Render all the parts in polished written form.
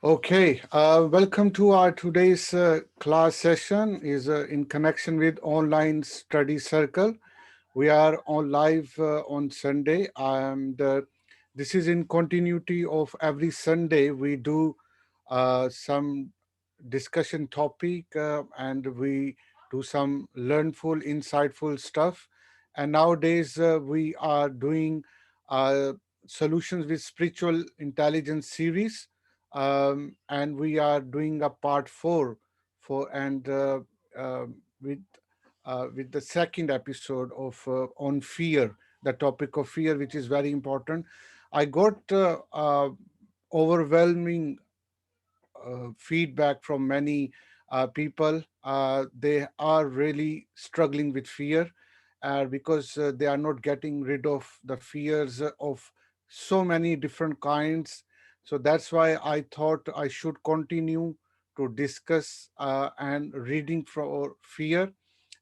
Okay, welcome to our today's class session is in connection with online study circle. We are on live on Sunday, and this is in continuity of every Sunday. We do some discussion topic and we do some learnful, insightful stuff. And nowadays we are doing uh, solutions with spiritual intelligence series, and we are doing a part four for and uh, with with the second episode of on fear, the topic of fear, which is very important. I got overwhelming feedback from many people. They are really struggling with fear because they are not getting rid of the fears of so many different kinds. So that's why I thought I should continue to discuss and reading for fear,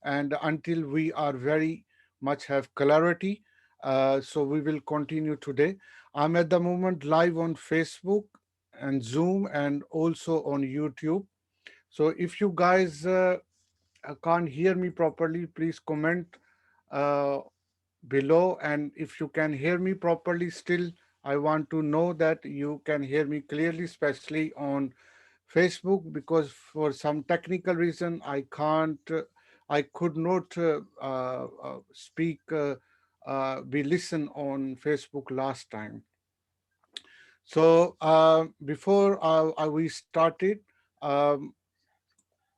and until we are very much have clarity. So we will continue today. I'm at the moment live on Facebook and Zoom and also on YouTube. So if you guys can't hear me properly, please comment uh, below. And if you can hear me properly still, I want to know that you can hear me clearly, especially on Facebook, because for some technical reason I can't, I could not speak, we listen on Facebook last time. So before we started, um,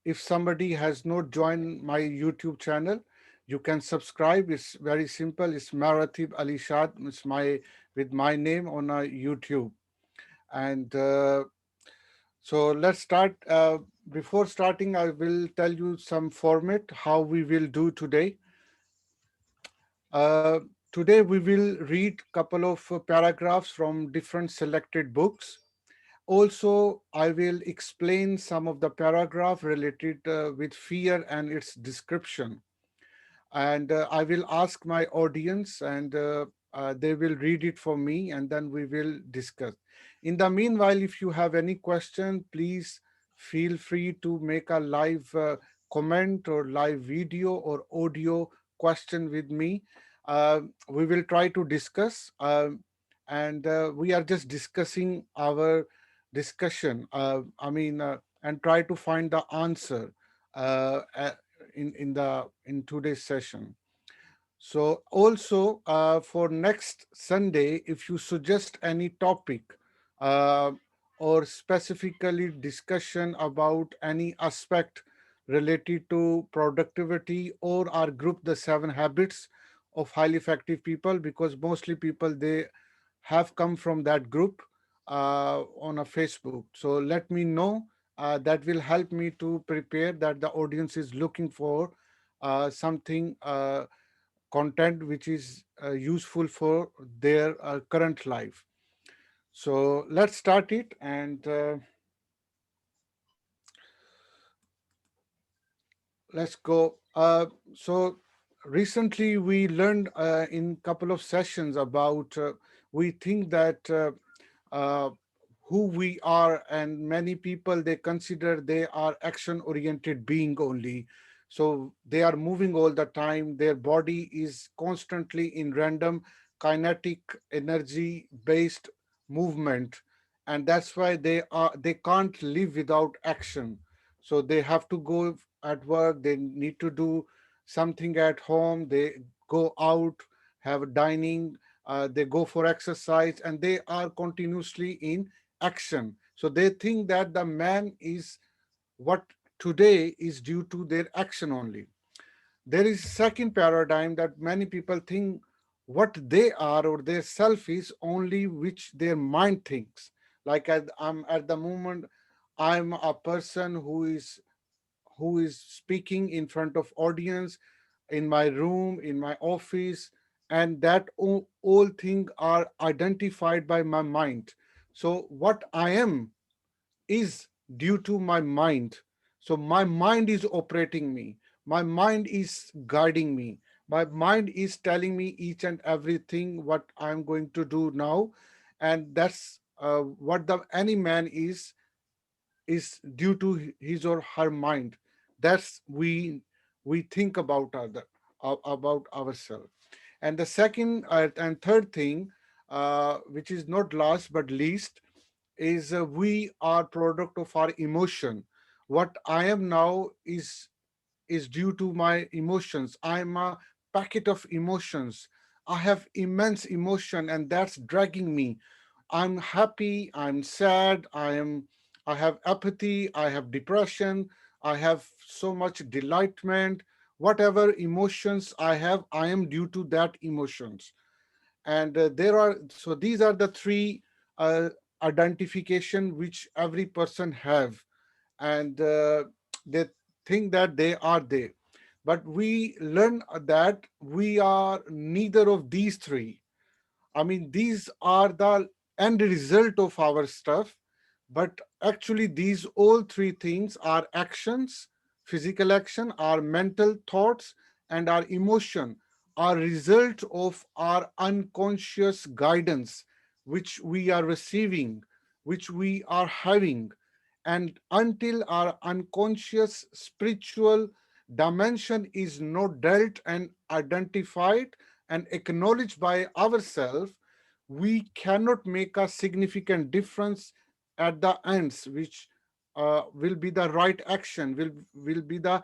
if somebody has not joined my YouTube channel, you can subscribe. It's very simple. It's Maratib Ali Shad. It's my with my name on YouTube. And so let's start. Before starting, I will tell you some format how we will do today. Uh, Today we will read couple of paragraphs from different selected books. Also, I will explain some of the paragraph related with fear and its description. And I will ask my audience, and they will read it for me, and then we will discuss. In the meanwhile, if you have any question, please feel free to make a live comment or live video or audio question with me. We will try to discuss, and we are just discussing our discussion. And try to find the answer uh, in today's session. So also for next Sunday, if you suggest any topic uh, or specifically discussion about any aspect related to productivity, or our group, the 7 habits of highly effective people, because mostly people they have come from that group on a Facebook. So let me know. That will help me to prepare that the audience is looking for something content which is useful for their current life. So let's start it, and let's go. So recently we learned in couple of sessions about we think that uh, who we are, and many people they consider they are action oriented being only. So they are moving all the time, their body is constantly in random kinetic energy based movement, and that's why they can't live without action. So they have to go at work, they need to do something at home, they go out, have dining, they go for exercise, and they are continuously in action. So they think that the man is what today is due to their action only. There is second paradigm that many people think what they are or their self is only which their mind thinks. Like I'm at the moment, I'm a person who is speaking in front of audience in my room, in my office, and that all things are identified by my mind. So what I am is due to my mind. So my mind is operating me. My mind is guiding me. My mind is telling me each and everything what I'm going to do now, and that's what the any man is. is due to his or her mind. That's we think about other, about ourselves. And the second and third thing, which is not last but least, is we are product of our emotion. What I am now is due to my emotions. I'm a packet of emotions. I have immense emotion, and that's dragging me. I'm happy, I'm sad, I have apathy, I have depression, I have so much delightment. Whatever emotions I have, I am due to that emotions. And there are, so these are the three uh, identification which every person have. And they think that they are there, but we learn that we are neither of these three. I mean, these are the end result of our stuff, but actually, these all three things are actions, physical action, our mental thoughts, and our emotion are result of our unconscious guidance, which we are receiving, which we are having. And until our unconscious spiritual dimension is not dealt and identified and acknowledged by ourselves, we cannot make a significant difference at the ends, which will be the right action, will be the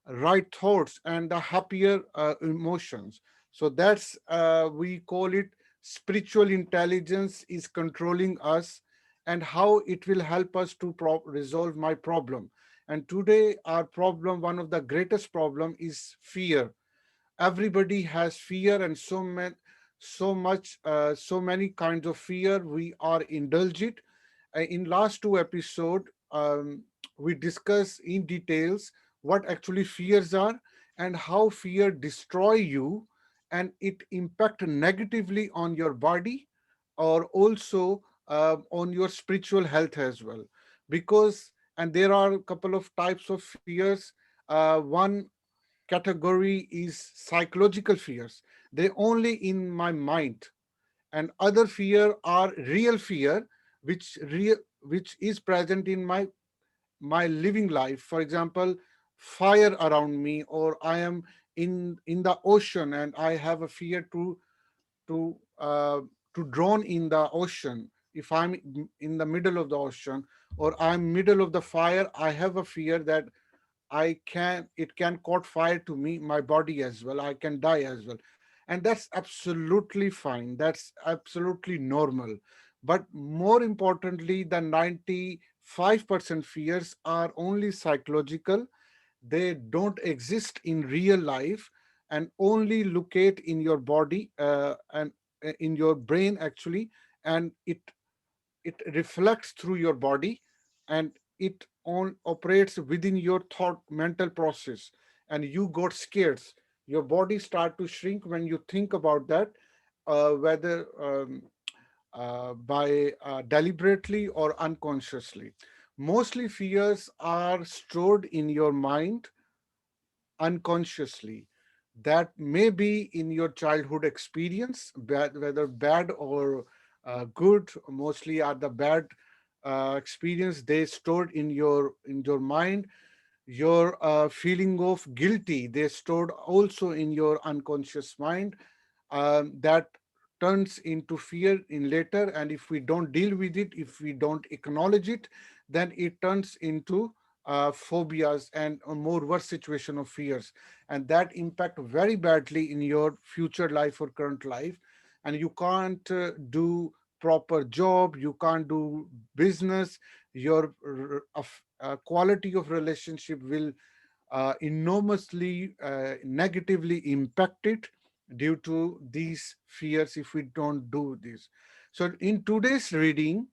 right thoughts and the happier emotions. So that's we call it spiritual intelligence is controlling us, and how it will help us to resolve my problem. And today our problem, one of the greatest problem, is fear. Everybody has fear, and so many kinds of fear we are indulged. In last two episode, we discuss in details what actually fears are, and how fear destroy you, and it impact negatively on your body, or also on your spiritual health as well. Because, and there are a couple of types of fears. One category is psychological fears. They only in my mind. And other fear are real fear, which is present in my living life. For example, fire around me, or I am in the ocean and I have a fear to uh, to drown in the ocean. If I'm in the middle of the ocean, or I'm middle of the fire, I have a fear that it can caught fire to me, my body as well. I can die as well. And that's absolutely fine. That's absolutely normal. But more importantly, the 95% fears are only psychological. They don't exist in real life, and only locate in your body, and in your brain actually. And it reflects through your body, and it on operates within your thought mental process, and you got scared. Your body start to shrink when you think about that, whether by deliberately or unconsciously. Mostly fears are stored in your mind unconsciously. That may be in your childhood experience, whether bad or good. Mostly are the bad experience they stored in your mind. Your feeling of guilty, they stored also in your unconscious mind. That turns into fear in later, and if we don't deal with it, if we don't acknowledge it, then it turns into phobias and a more worse situation of fears, and that impact very badly in your future life or current life. And you can't do proper job, you can't do business. Your quality of relationship will enormously negatively impacted due to these fears if we don't do this. So in today's reading,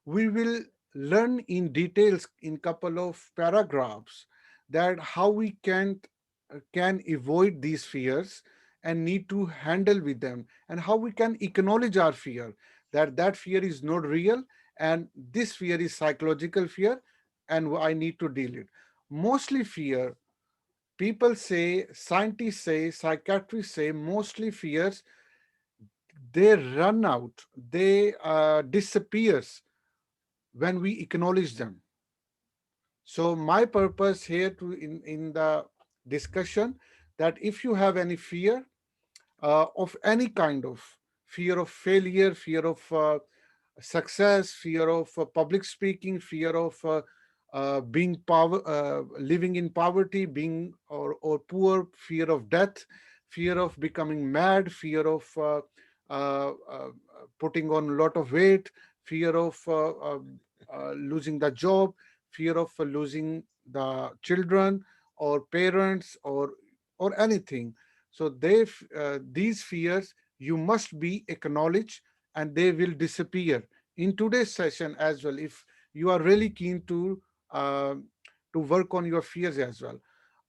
we will learn in details in couple of paragraphs that how we can avoid these fears and need to handle with them, and how we can acknowledge our fear, that that fear is not real, and this fear is psychological fear, and I need to deal it. Mostly fear, people say, scientists say, psychiatrists say, mostly fears, they run out, they disappears when we acknowledge them. So my purpose here to in the discussion, that if you have any fear of any kind of fear of failure, fear of success, fear of public speaking, fear of living in poverty, being or poor, fear of death, fear of becoming mad, fear of putting on a lot of weight, fear of losing the job, fear of losing the children or parents or anything. So these fears you must be acknowledged, and they will disappear in today's session as well, if you are really keen uh, to work on your fears as well.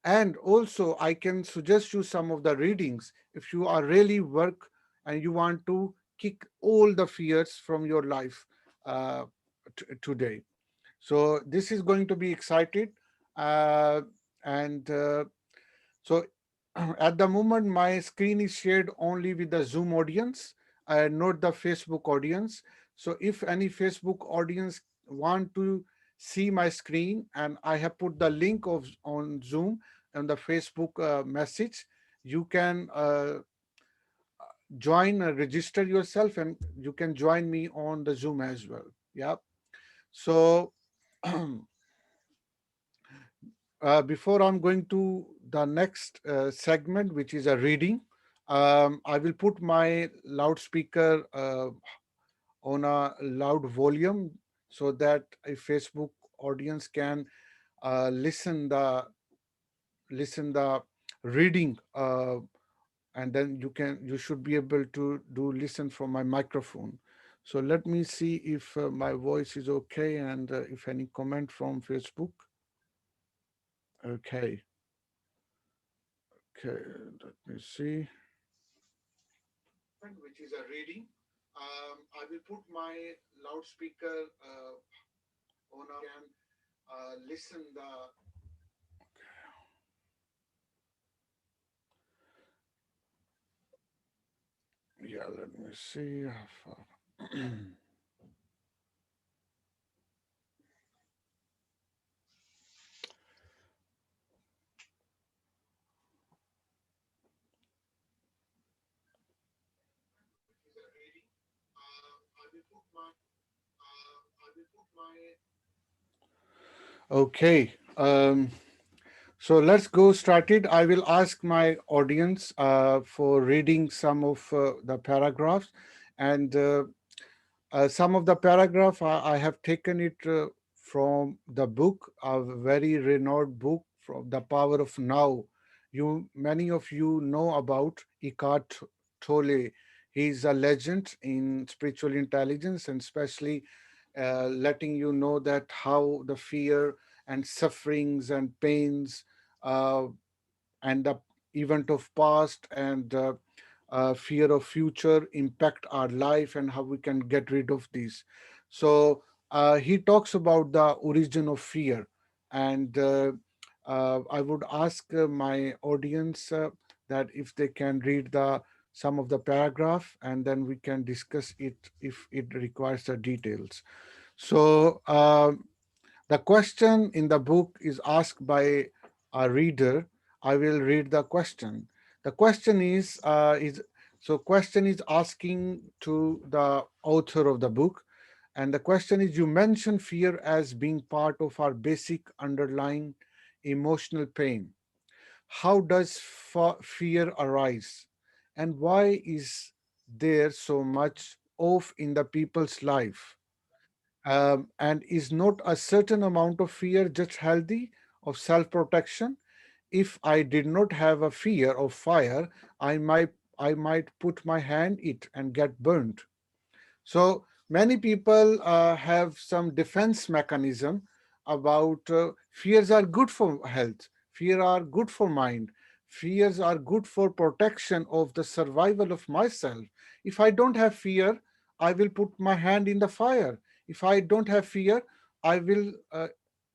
And also I can suggest you some of the readings if you are really work and you want to kick all the fears from your life uh, today. So this is going to be excited, uh, and so at the moment, my screen is shared only with the Zoom audience, not the Facebook audience. So if any Facebook audience want to see my screen, and I have put the link of on Zoom and the Facebook message, you can join, register yourself, and you can join me on the Zoom as well. Yeah. So before I'm going to the next segment, which is a reading, I will put my loudspeaker on a loud volume so that a Facebook audience can listen the reading, and then you should be able to do listen from my microphone. So let me see if my voice is okay, and if any comment from Facebook. Okay. Okay, let me see. Which is a reading. I will put my loudspeaker on a can listen the. Yeah, let me see. Okay. So let's go started. I will ask my audience for reading some of the paragraphs, and some of the paragraph I have taken it from the book, a very renowned book from The Power of Now. Many of you know about Eckhart Tolle. He's a legend in spiritual intelligence, and especially letting you know that how the fear and sufferings and pains uh, and the event of past and fear of future impact our life, and how we can get rid of these. So he talks about the origin of fear, and I would ask my audience that if they can read the some of the paragraph, and then we can discuss it if it requires the details. So the question in the book is asked by a reader. I will read the question. The question is so question is asking to the author of the book, and the question is: you mentioned fear as being part of our basic underlying emotional pain. How does fear arise, and why is there so much of in the people's life? And is not a certain amount of fear just healthy, of self protection? If I did not have a fear of fire, I might put my hand it and get burned. So many people have some defense mechanism about fears are good for health, fear are good for mind, fears are good for protection of the survival of myself. If I don't have fear, I will put my hand in the fire. If I don't have fear, I will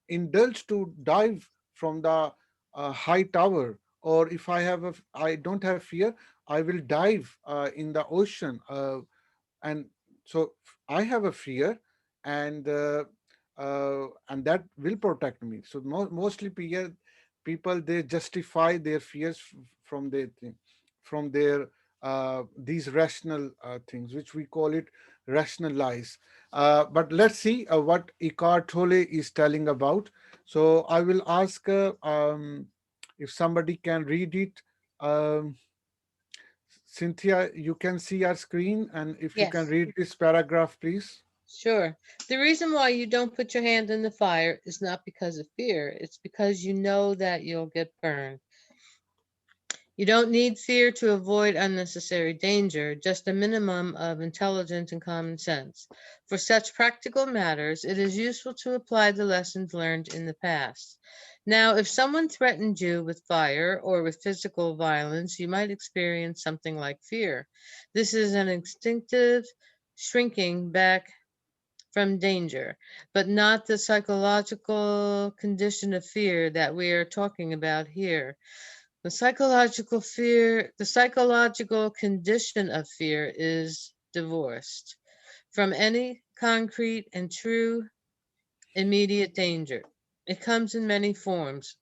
indulge to dive from the high tower. Or if I don't have fear, I will dive in the ocean. And so I have a fear, and and that will protect me. So mostly people, they justify their fears from their from their these rational things, which we call it rational lies. But let's see what Eckhart Tolle is telling about. So I will ask if somebody can read it. Um, Cynthia, you can see our screen, and if you can Yes, read this paragraph, please. sure. The reason why you don't put your hand in the fire is not because of fear, it's because you know that you'll get burned. You don't need fear to avoid unnecessary danger, just a minimum of intelligence and common sense. For such practical matters, it is useful to apply the lessons learned in the past. Now, if someone threatened you with fire or with physical violence, you might experience something like fear. This is an instinctive shrinking back from danger, but not the psychological condition of fear that we are talking about here. The psychological condition of fear is divorced from any concrete and true immediate danger. It comes in many forms: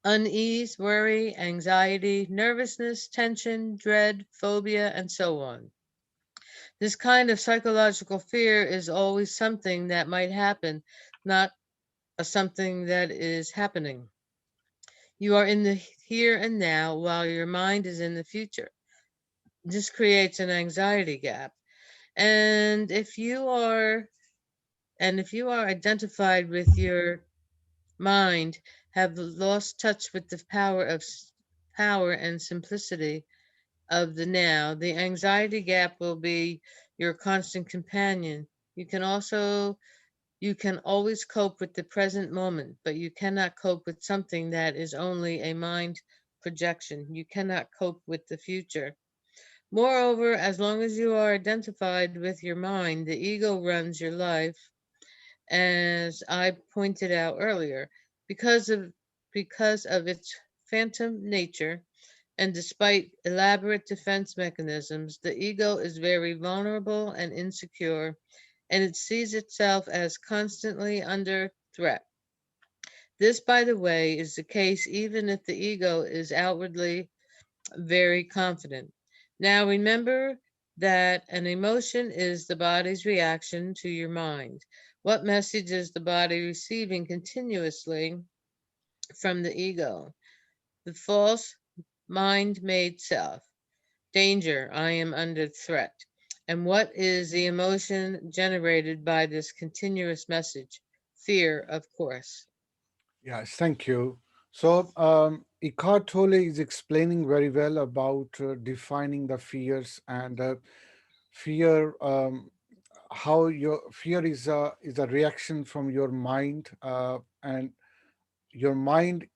unease, worry, anxiety, nervousness, tension, dread, phobia, and so on. This kind of psychological fear is always something that might happen, not a something that is happening. You are in the here and now while your mind is in the future. This creates an anxiety gap. And if you are identified with your mind, have lost touch with the power and simplicity of the now, the anxiety gap will be your constant companion. You can also you can always cope with the present moment, but you cannot cope with something that is only a mind projection. You cannot cope with the future. Moreover, as long as you are identified with your mind, the ego runs your life, as I pointed out earlier, because of because of its phantom nature, and despite elaborate defense mechanisms, the ego is very vulnerable and insecure, and it sees itself as constantly under threat. This, by the way, is the case even if the ego is outwardly very confident. Now, remember that an emotion is the body's reaction to your mind. What message is the body receiving continuously from the ego? The false mind made self. Danger, I am under threat. And what is the emotion generated by this continuous message? Fear, of course. Yes, thank you. So, Eckhart Tolle is explaining very well about defining the fears and fear. How your fear is a reaction from your mind, and your mind.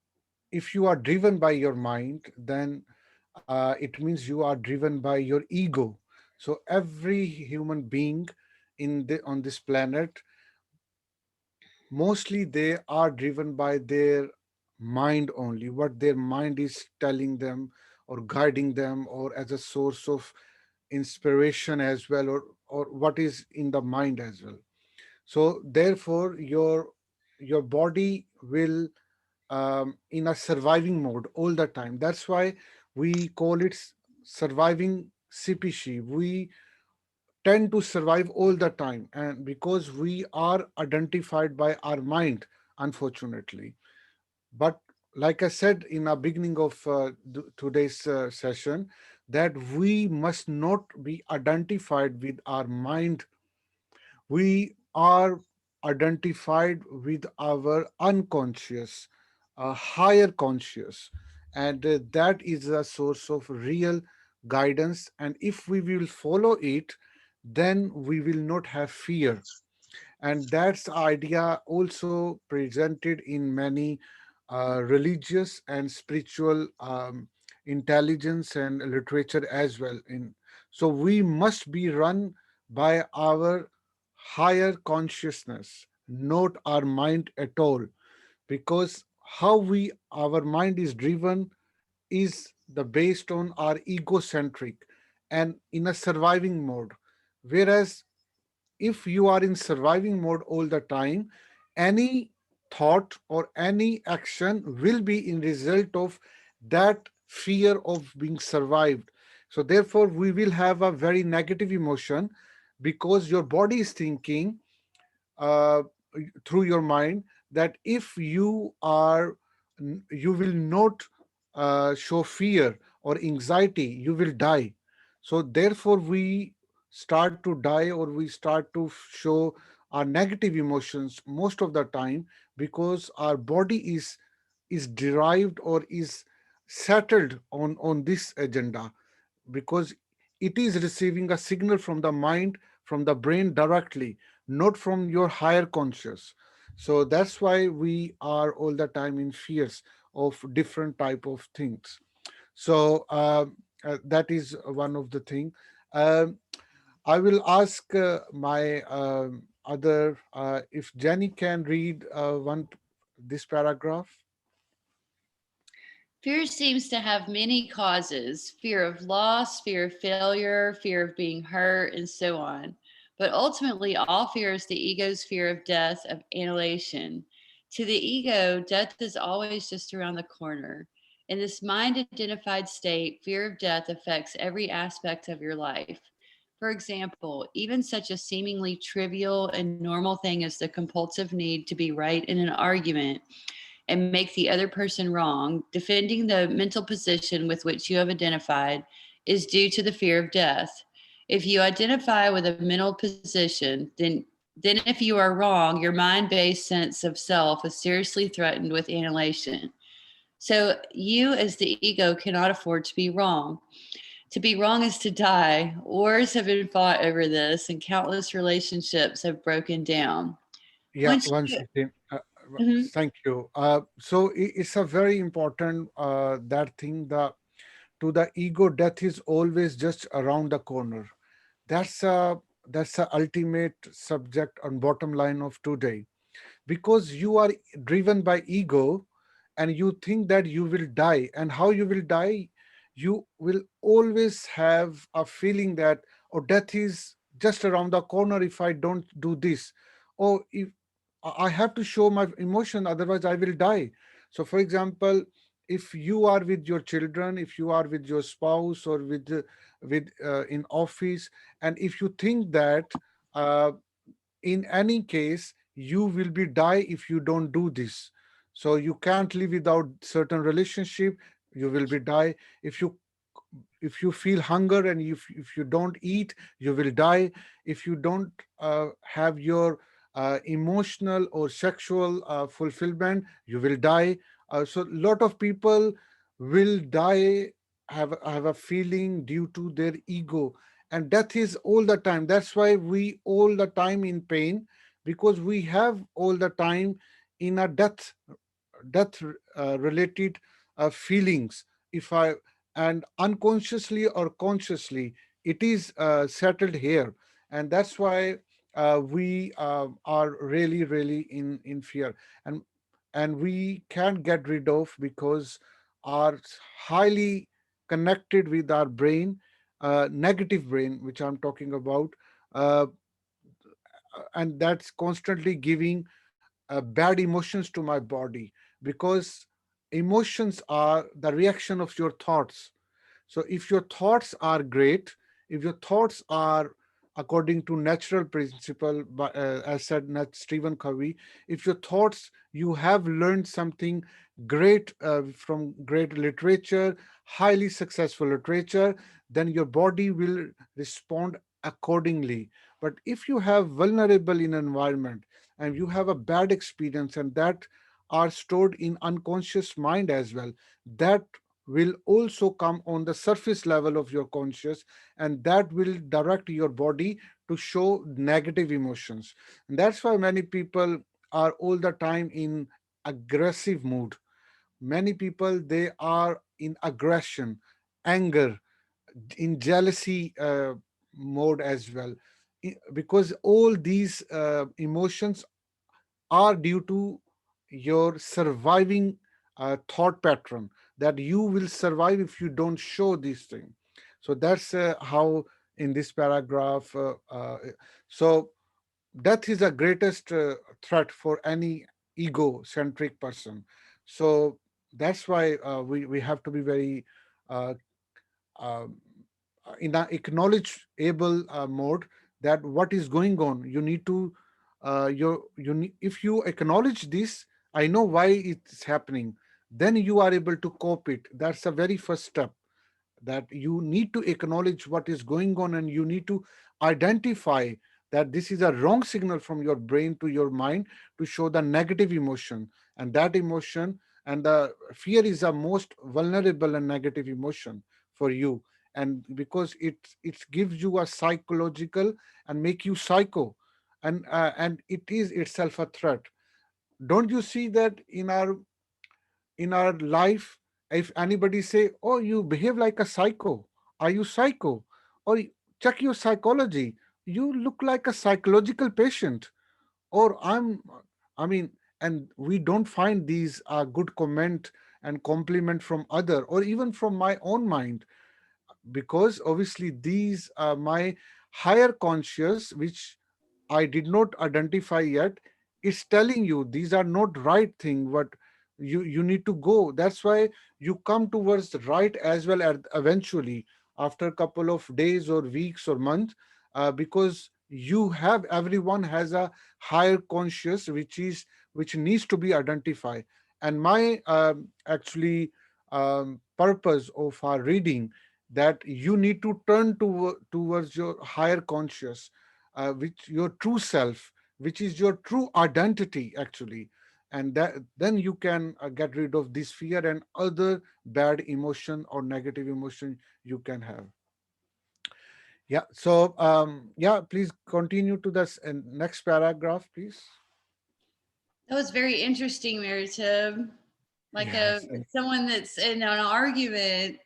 If you are driven by your mind, then it means you are driven by your ego. So every human being on this planet, mostly they are driven by their mind only, what their mind is telling them or guiding them, or as a source of inspiration as well, or what is in the mind as well. So therefore your body will in a surviving mode all the time. That's why we call it surviving species. We tend to survive all the time, and because we are identified by our mind, unfortunately. But like I said in the beginning of today's session, that we must not be identified with our mind. We are identified with our unconscious, higher conscious, and that is a source of real guidance. And if we will follow it, then we will not have fear. And that's the idea also presented in many religious and spiritual intelligence and literature as well. In So we must be run by our higher consciousness, not our mind at all, because how we our mind is driven is the based on our egocentric and in a surviving mode. Whereas if you are in surviving mode all the time, any thought or any action will be in result of that fear of being survived. So therefore we will have a very negative emotion, because your body is thinking uh, through your mind that if you are, you will not show fear or anxiety, you will die. So therefore we start to die, or we start to show our negative emotions most of the time, because our body is derived or is settled on this agenda, because it is receiving a signal from the mind, from the brain directly, not from your higher conscious. So that's why we are all the time in fears of different type of things. So that is one of the thing. um, I will ask my other, if Jenny can read one this paragraph. Fear seems to have many causes: fear of loss, fear of failure, fear of being hurt, and so on. But ultimately, all fear is the ego's fear of death, of annihilation. To the ego, death is always just around the corner. In this mind identified state, fear of death affects every aspect of your life. For example, even such a seemingly trivial and normal thing as the compulsive need to be right in an argument and make the other person wrong, defending the mental position with which you have identified, is due to the fear of death. If you identify with a mental position, then if you are wrong, your mind-based sense of self is seriously threatened with annihilation. So you as the ego cannot afford to be wrong. To be wrong is to die. Wars have been fought over this, and countless relationships have broken down. Yeah, Once one you, second. Mhm. Thank you. So it's a very important that thing, that to the ego, death is always just around the corner. That's a ultimate subject and bottom line of today, because you are driven by ego, and you think that you will die. And how you will die? You will always have a feeling that, oh, death is just around the corner if I don't do this, or if I have to show my emotion, otherwise I will die. So for example, if you are with your children, if you are with your spouse, or with in office, and if you think that uh, in any case you will be die if you don't do this, so you can't live without certain relationship, you will be die. If you feel hunger, and if you don't eat, you will die. If you don't have your emotional or sexual fulfillment, you will die. So lot of people will die, have a feeling due to their ego. And death is all the time. That's why we all the time in pain, because we have all the time in a death related feelings. If I And unconsciously or consciously, it is settled here. And that's why we are really really in fear. And we can't get rid of, because are highly connected with our brain, negative brain which I'm talking about. uh, and that's constantly giving bad emotions to my body, because emotions are the reaction of your thoughts. So if your thoughts are great, if your thoughts are according to natural principle, as said Stephen Covey, if your thoughts, you have learned something great from great literature, highly successful literature, then your body will respond accordingly. But if you have vulnerable in environment, and you have a bad experience, and that are stored in unconscious mind as well, that will also come on the surface level of your conscious, and that will direct your body to show negative emotions. And that's why many people are all the time in aggressive mood. Many people, they are in aggression, anger, in jealousy mode as well. Because all these emotions are due to your surviving thought pattern, that you will survive if you don't show these things. So that's how in this paragraph. So death is the greatest threat for any egocentric person. So that's why we have to be very uh, uh, in an acknowledgeable mode, that what is going on. You need to if you acknowledge this, I know why it's happening, then you are able to cope it. That's the very first step, that you need to acknowledge what is going on, and you need to identify that this is a wrong signal from your brain to your mind to show the negative emotion. And that emotion, and the fear is the most vulnerable and negative emotion for you. And because it gives you a psychological and make you psycho, and it is itself a threat. Don't you see that in our life, if anybody say, oh, you behave like a psycho, are you psycho? Or check your psychology, you look like a psychological patient. Or I mean, and we don't find these good comment and compliment from other, or even from my own mind, because obviously these are my higher conscious, which I did not identify yet. It's telling you these are not right thing. What you need to go. That's why you come towards the right as well at eventually, after a couple of days or weeks or months, because you have, everyone has a higher conscious which needs to be identified. And my actually purpose of our reading, that you need to turn towards your higher conscious, which your true self, which is your true identity actually. And that then you can get rid of this fear and other bad emotion or negative emotion you can have. Yeah, so yeah, please continue to this next paragraph, please. That was very interesting, Maratib. Like a Yes. someone that's in an argument,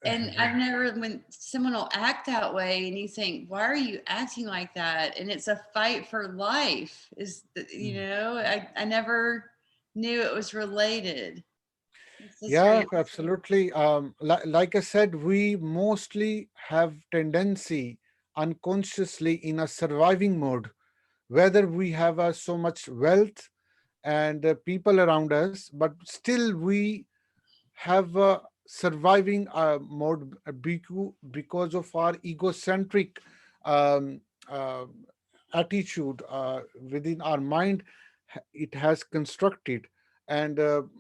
and I've never, when someone will act that way and you think, why are you acting like that? And it's a fight for life. I never knew it was related. It's just Yeah, very absolutely. Like I said, we mostly have tendency unconsciously in a surviving mode, whether we have so much wealth and people around us, but still we have a surviving mode, because of our egocentric um, uh, attitude within our mind. It has constructed, and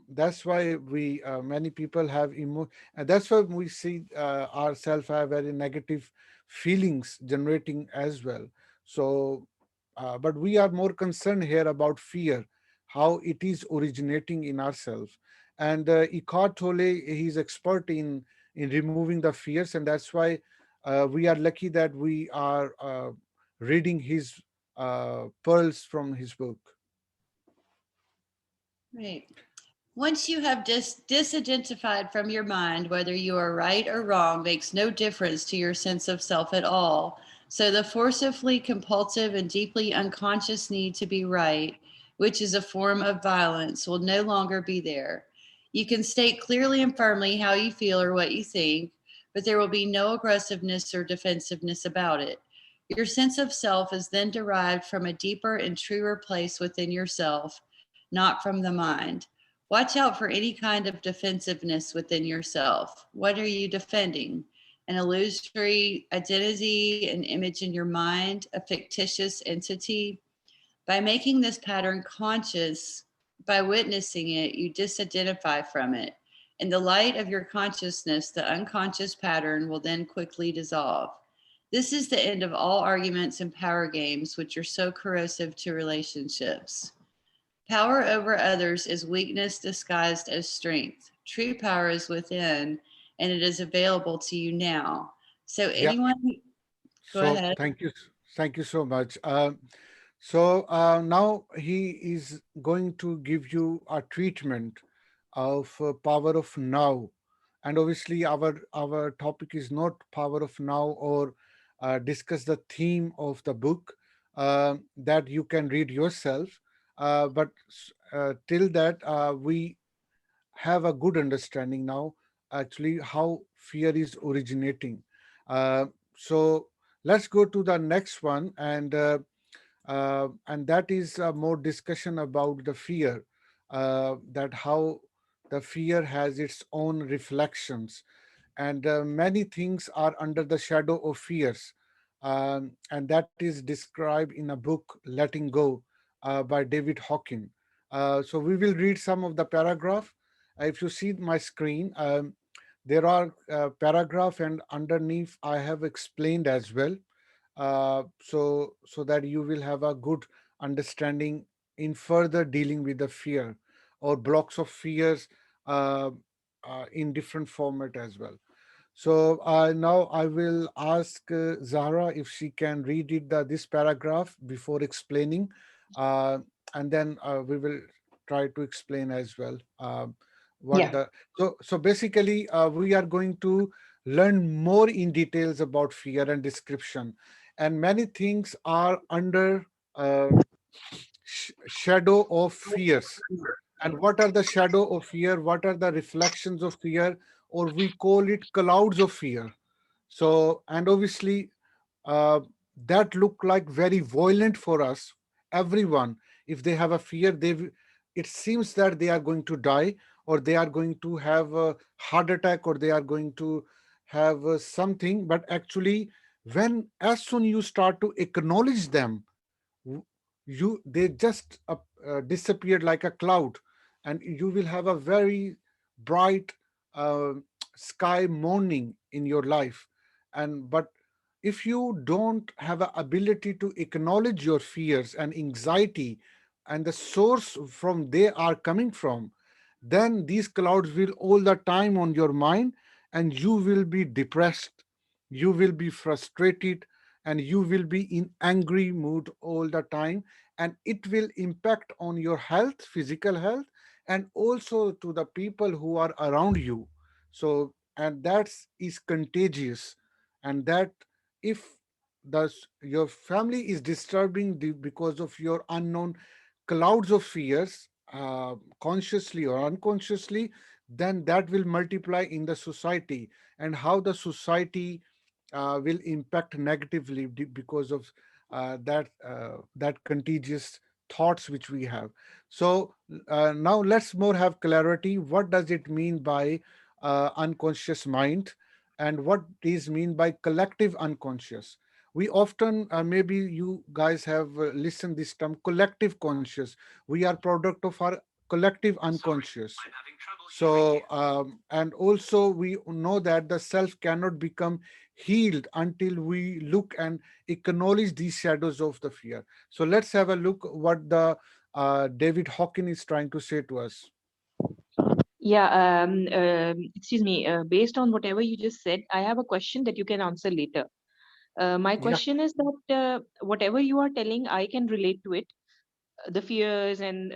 that's why we many people have and that's why we see ourselves have very negative feelings generating as well. So but we are more concerned here about fear, how it is originating in ourselves. And Eckhart Tolle, he's expert in removing the fears, and that's why we are lucky that we are reading his pearls from his book. right. Once you have disidentified from your mind whether you are right or wrong makes no difference to your sense of self at all. So the forcibly compulsive and deeply unconscious need to be right, which is a form of violence, will no longer be there. You can state clearly and firmly how you feel or what you think, but there will be no aggressiveness or defensiveness about it. Your sense of self is then derived from a deeper and truer place within yourself, not from the mind. Watch out for any kind of defensiveness within yourself. What are you defending? An illusory identity, an image in your mind, a fictitious entity? By making this pattern conscious, by witnessing it, you disidentify from it. In the light of your consciousness, the unconscious pattern will then quickly dissolve. This is the end of all arguments and power games, which are so corrosive to relationships. Power over others is weakness disguised as strength. True power is within, and it is available to you now. So, Yeah. anyone, go So ahead. thank you so much. So now he is going to give you a treatment of power of now, and obviously our topic is not power of now, or discuss the theme of the book that you can read yourself. But till that, we have a good understanding now actually how fear is originating. So let's go to the next one, and and that is more discussion about the fear, that how the fear has its own reflections, and many things are under the shadow of fears, and that is described in a book Letting Go by David Hawkins. So we will read some of the paragraph. If you see my screen, there are paragraph, and underneath I have explained as well, so that you will have a good understanding in further dealing with the fear or blocks of fears, uh, in different format as well. So now I will ask Zahra if she can read this paragraph before explaining, uh, and then we will try to explain as well, what Yeah. the so basically we are going to learn more in details about fear and description, and many things are under uh, shadow of fears. And what are the shadow of fear? What are the reflections of fear? Or we call it clouds of fear. So, and obviously, uh, that look like very violent for us. Everyone, if they have a fear, it seems that they are going to die, or they are going to have a heart attack, or they are going to have something. But actually, when as soon you start to acknowledge them, w- they just disappeared like a cloud, and you will have a very bright uh, sky morning in your life. And but if you don't have a ability to acknowledge your fears and anxiety and the source from they are coming from, then these clouds will all the time on your mind, and you will be depressed, you will be frustrated, and you will be in angry mood all the time, and it will impact on your health, physical health, and also to the people who are around you. So, and that is contagious. And that, if your family is disturbing because of your unknown clouds of fears, consciously or unconsciously, then that will multiply in the society, and how the society will impact negatively because of that contagious thoughts which we have. So now let's more have clarity. What does it mean by unconscious mind, and what is mean by collective unconscious? We often, maybe you guys have listened this term collective conscious. We are product of our collective unconscious. So and also we know that the self cannot become healed until we look and acknowledge these shadows of the fear. So let's have a look what the David Hawkins is trying to say to us. Yeah. Excuse me. Based on whatever you just said, I have a question that you can answer later. My Yeah, question is that whatever you are telling, I can relate to it, the fears, and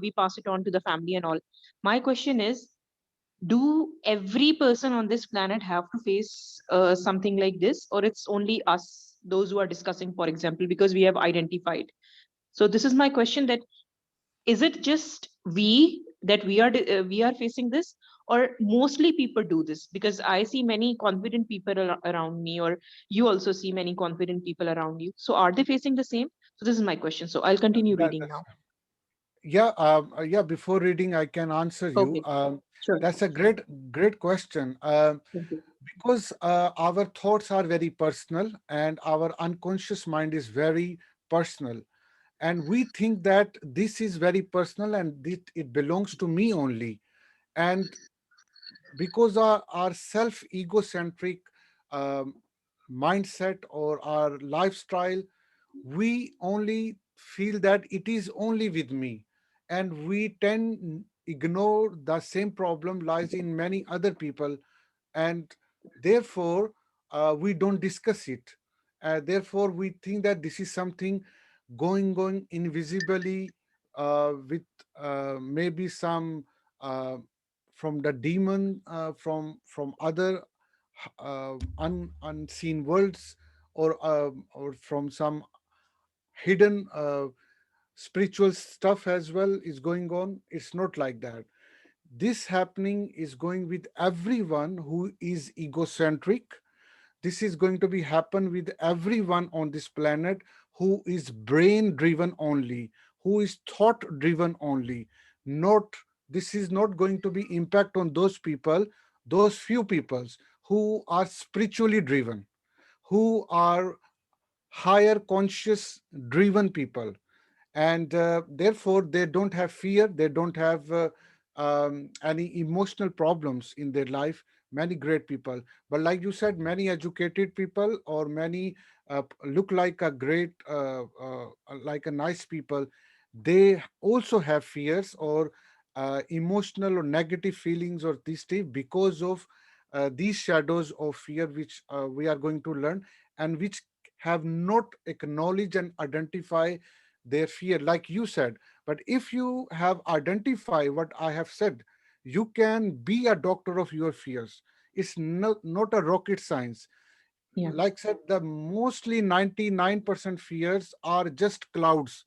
we pass it on to the family and all. My question is, do every person on this planet have to face something like this, or it's only us, those who are discussing, for example, because we have identified? So this is my question, that is it just we are facing this, or mostly people do this? Because I see many confident people around me, or you also see many confident people around you. So are they facing the same? So this is my question, so I'll continue reading that's now. yeah, yeah. Before reading, I can answer you. Okay, sure. That's a great question. Thank you. Because our thoughts are very personal, and our unconscious mind is very personal, and we think that this is very personal, and it belongs to me only. And because our self egocentric um, mindset or our lifestyle, we only feel that it is only with me, and we tend ignore the same problem lies in many other people, and therefore we don't discuss it. Therefore we think that this is something going invisibly, with maybe some uh, from the demon, from other unseen worlds, or from some hidden spiritual stuff as well is going on. It's not like that. This happening is going with everyone who is egocentric. This is going to be happen with everyone on this planet who is brain driven only, who is thought driven only. Not, this is not going to be impact on those people, those few peoples who are spiritually driven, who are higher conscious driven people, and therefore they don't have fear, they don't have any emotional problems in their life. Many great people, but like you said, many educated people or many look like a great like a nice people, they also have fears or emotional or negative feelings or this stuff because of these shadows of fear which we are going to learn, and which have not acknowledged and identify their fear, like you said. But if you have identified what I have said, you can be a doctor of your fears. It's not a rocket science. Yeah. Like said, the mostly 99% fears are just clouds.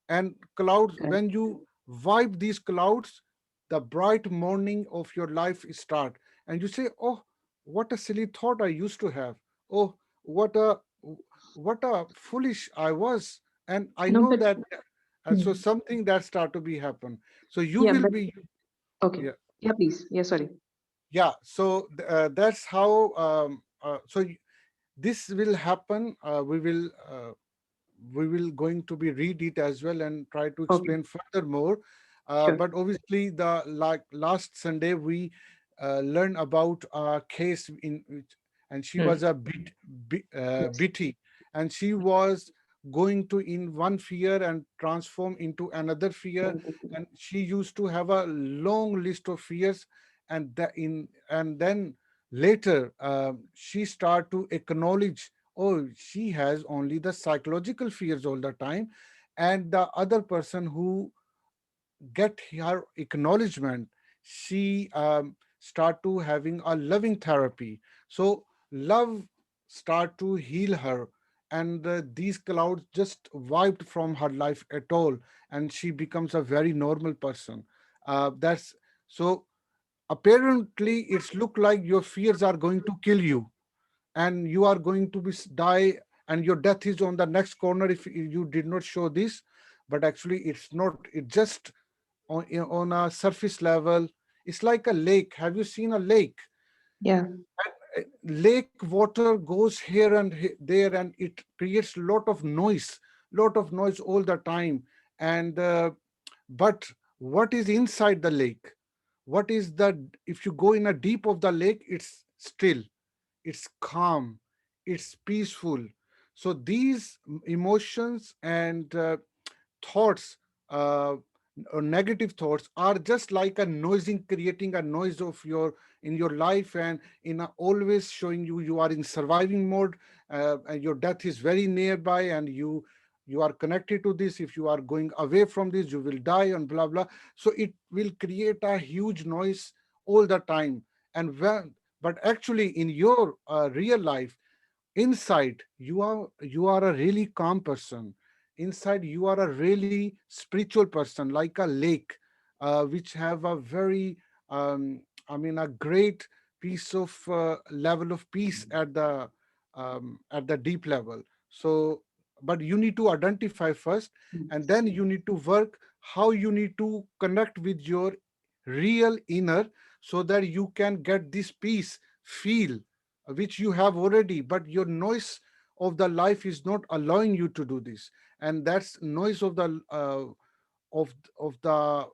And clouds, Correct. when you wipe these clouds, the bright morning of your life start, and you say, oh, what a silly thought I used to have. Oh, what a what a foolish I was. And I No, know but that. And so hmm. something that start to be happen. So you Yeah, will but be. okay. Yeah. Yeah, please. Yeah, sorry. Yeah, so that's how this will happen. We will going to be read it as well and try to Okay, explain furthermore. sure. But obviously, the like last Sunday we learned about a case in which, and she Hmm. was a Yes. BT, and she was going to in one fear and transform into another fear, and she used to have a long list of fears, and then later she start to acknowledge, oh, she has only the psychological fears all the time, and the other person who get her acknowledgement, she start to having a loving therapy. So love start to heal her, and these clouds just wiped from her life at all, and she becomes a very normal person. That's so apparently it's look like your fears are going to kill you, and you are going to be die, and your death is on the next corner if you did not show this. But actually it's not, it just on a surface level. It's like a lake. Have you seen a lake? Yeah. Lake water goes here and there, and it creates lot of noise all the time. And but what is inside the lake? What is the, if you go in a deep of the lake, it's still, it's calm, it's peaceful. So these emotions and thoughts, uh, or negative thoughts, are just like a noising, creating a noise of your in your life, and always showing you you are in surviving mode, and your death is very nearby, and you are connected to this. If you are going away from this, you will die, and blah blah. So it will create a huge noise all the time. And when, but actually in your real life, inside you are a really calm person. Inside you are a really spiritual person, like a lake, which have a very I mean a great piece of level of peace at the deep level. So but you need to identify first, and then you need to work how you need to connect with your real inner, so that you can get this peace feel, which you have already, but your noise of the life is not allowing you to do this. And that's noise of the of the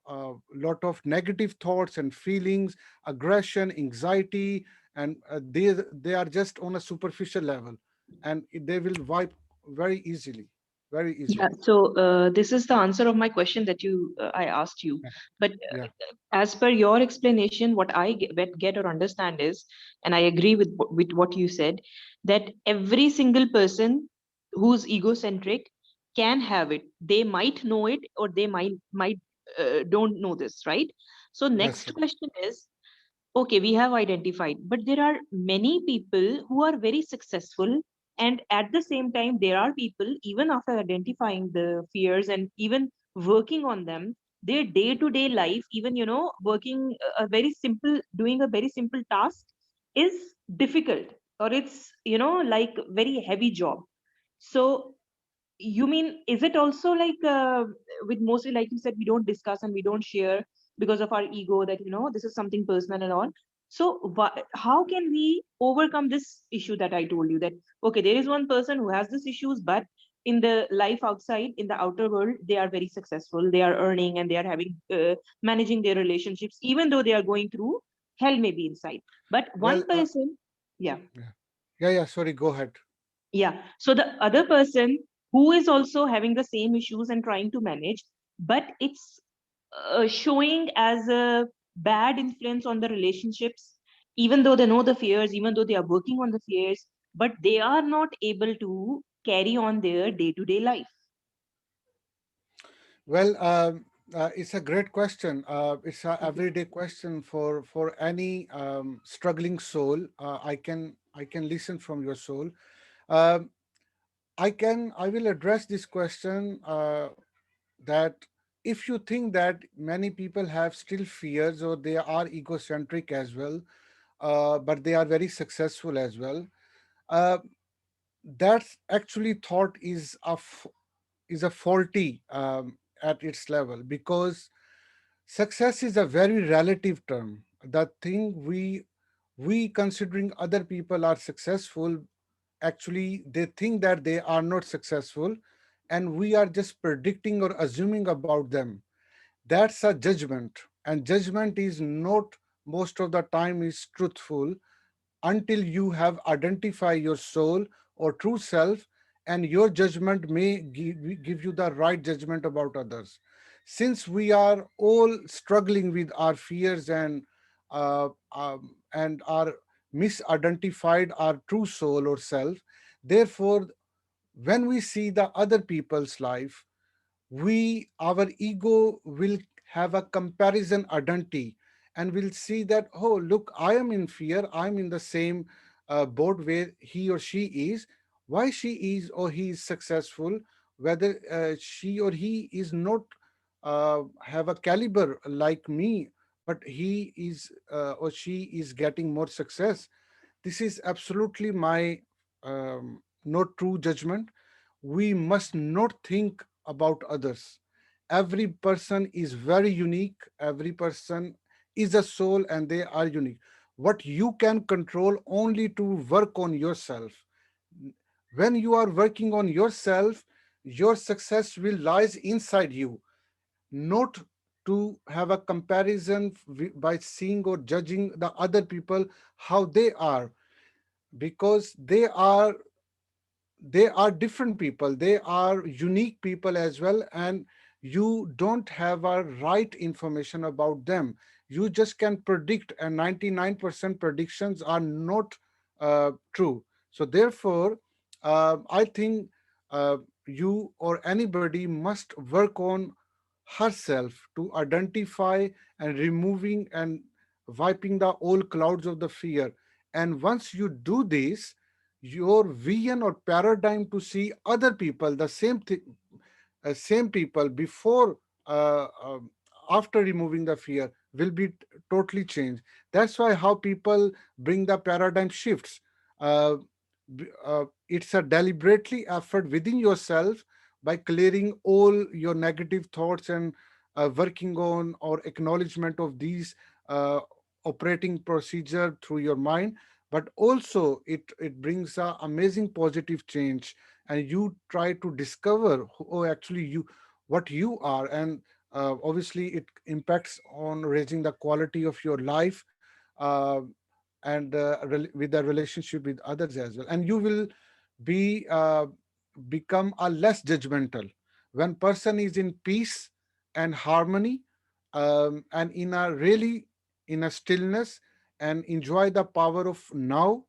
lot of negative thoughts and feelings, aggression, anxiety, and they are just on a superficial level, and they will wipe very easily, very Yeah, easily. so this is the answer of my question that you I asked you. Yeah. But Yeah. as per your explanation, what I get or understand is, and I agree with with what you said, that every single person who's egocentric can have it. They might know it, or they might don't know this, right? So That's next right. question is, okay, we have identified, but there are many people who are very successful, and at the same time there are people, even after identifying the fears and even working on them, their day to day life, even working a very simple doing a very simple task is difficult, or it's like very heavy job. So You mean, is it also like with mostly, like you said, we don't discuss and we don't share because of our ego that, this is something personal and all. So how can we overcome this issue that I told you that, okay, there is one person who has these issues, but in the life outside, in the outer world, they are very successful. They are earning and they are having, managing their relationships, even though they are going through hell maybe inside. But Well, one person, yeah. yeah, yeah. Sorry, go ahead. Yeah. So the other person who is also having the same issues and trying to manage, but it's showing as a bad influence on the relationships, even though they know the fears, even though they are working on the fears, but they are not able to carry on their day to day life. Well, it's a great question. It's a Okay. everyday question for any struggling soul. I can listen from your soul. Um, I will address this question that if you think that many people have still fears or they are egocentric as well, but they are very successful as well. Uh, that actually thought is a faulty at its level, because success is a very relative term. The thing we considering other people are successful, actually they think that they are not successful, and we are just predicting or assuming about them. That's a judgment, and judgment is not most of the time is truthful until you have identified your soul or true self, and your judgment may give you the right judgment about others. Since we are all struggling with our fears and are misidentified our true soul or self, therefore when we see the other people's life, we our ego will have a comparison identity, and we'll see that, oh look, I am in fear, I'm in the same boat where he or she is. Why she is or he is successful, whether she or he is not have a caliber like me, but he is or she is getting more success. This is absolutely my not true judgment. We must not think about others. Every person is very unique. Every person is a soul and they are unique. What you can control only to work on yourself. When you are working on yourself, your success will lies inside you, not to have a comparison by seeing or judging the other people how they are, because they are different people, they are unique people as well, and you don't have a right information about them. You just can predict, and 99% predictions are not true. So therefore I think you or anybody must work on herself to identify and removing and wiping the old clouds of the fear. And once you do this, your vision or paradigm to see other people the same people before after removing the fear will be totally changed. That's why how people bring the paradigm shifts. It's a deliberately effort within yourself, by clearing all your negative thoughts and working on or acknowledgement of these uh, operating procedure through your mind. But also it brings a amazing positive change, and you try to discover who actually you what you are. And obviously it impacts on raising the quality of your life, uh, and with the relationship with others as well. And you will be become a less judgmental when person is in peace and harmony, and in a really in a stillness, and enjoy the power of now,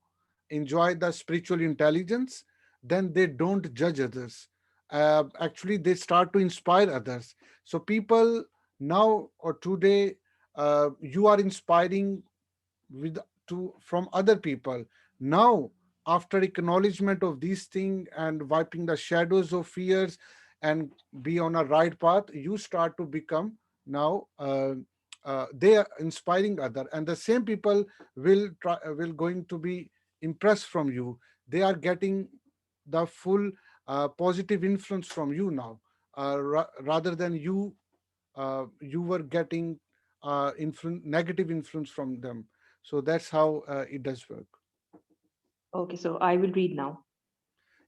enjoy the spiritual intelligence. Then they don't judge others. Actually they start to inspire others. So people now or today, you are inspiring with to from other people. Now after acknowledgement of these things and wiping the shadows of fears and be on a right path, you start to become now they are inspiring other, and the same people will going to be impressed from you. They are getting the full positive influence from you now, rather than you were getting negative influence from them. So that's how it does work. Okay, so I will read now.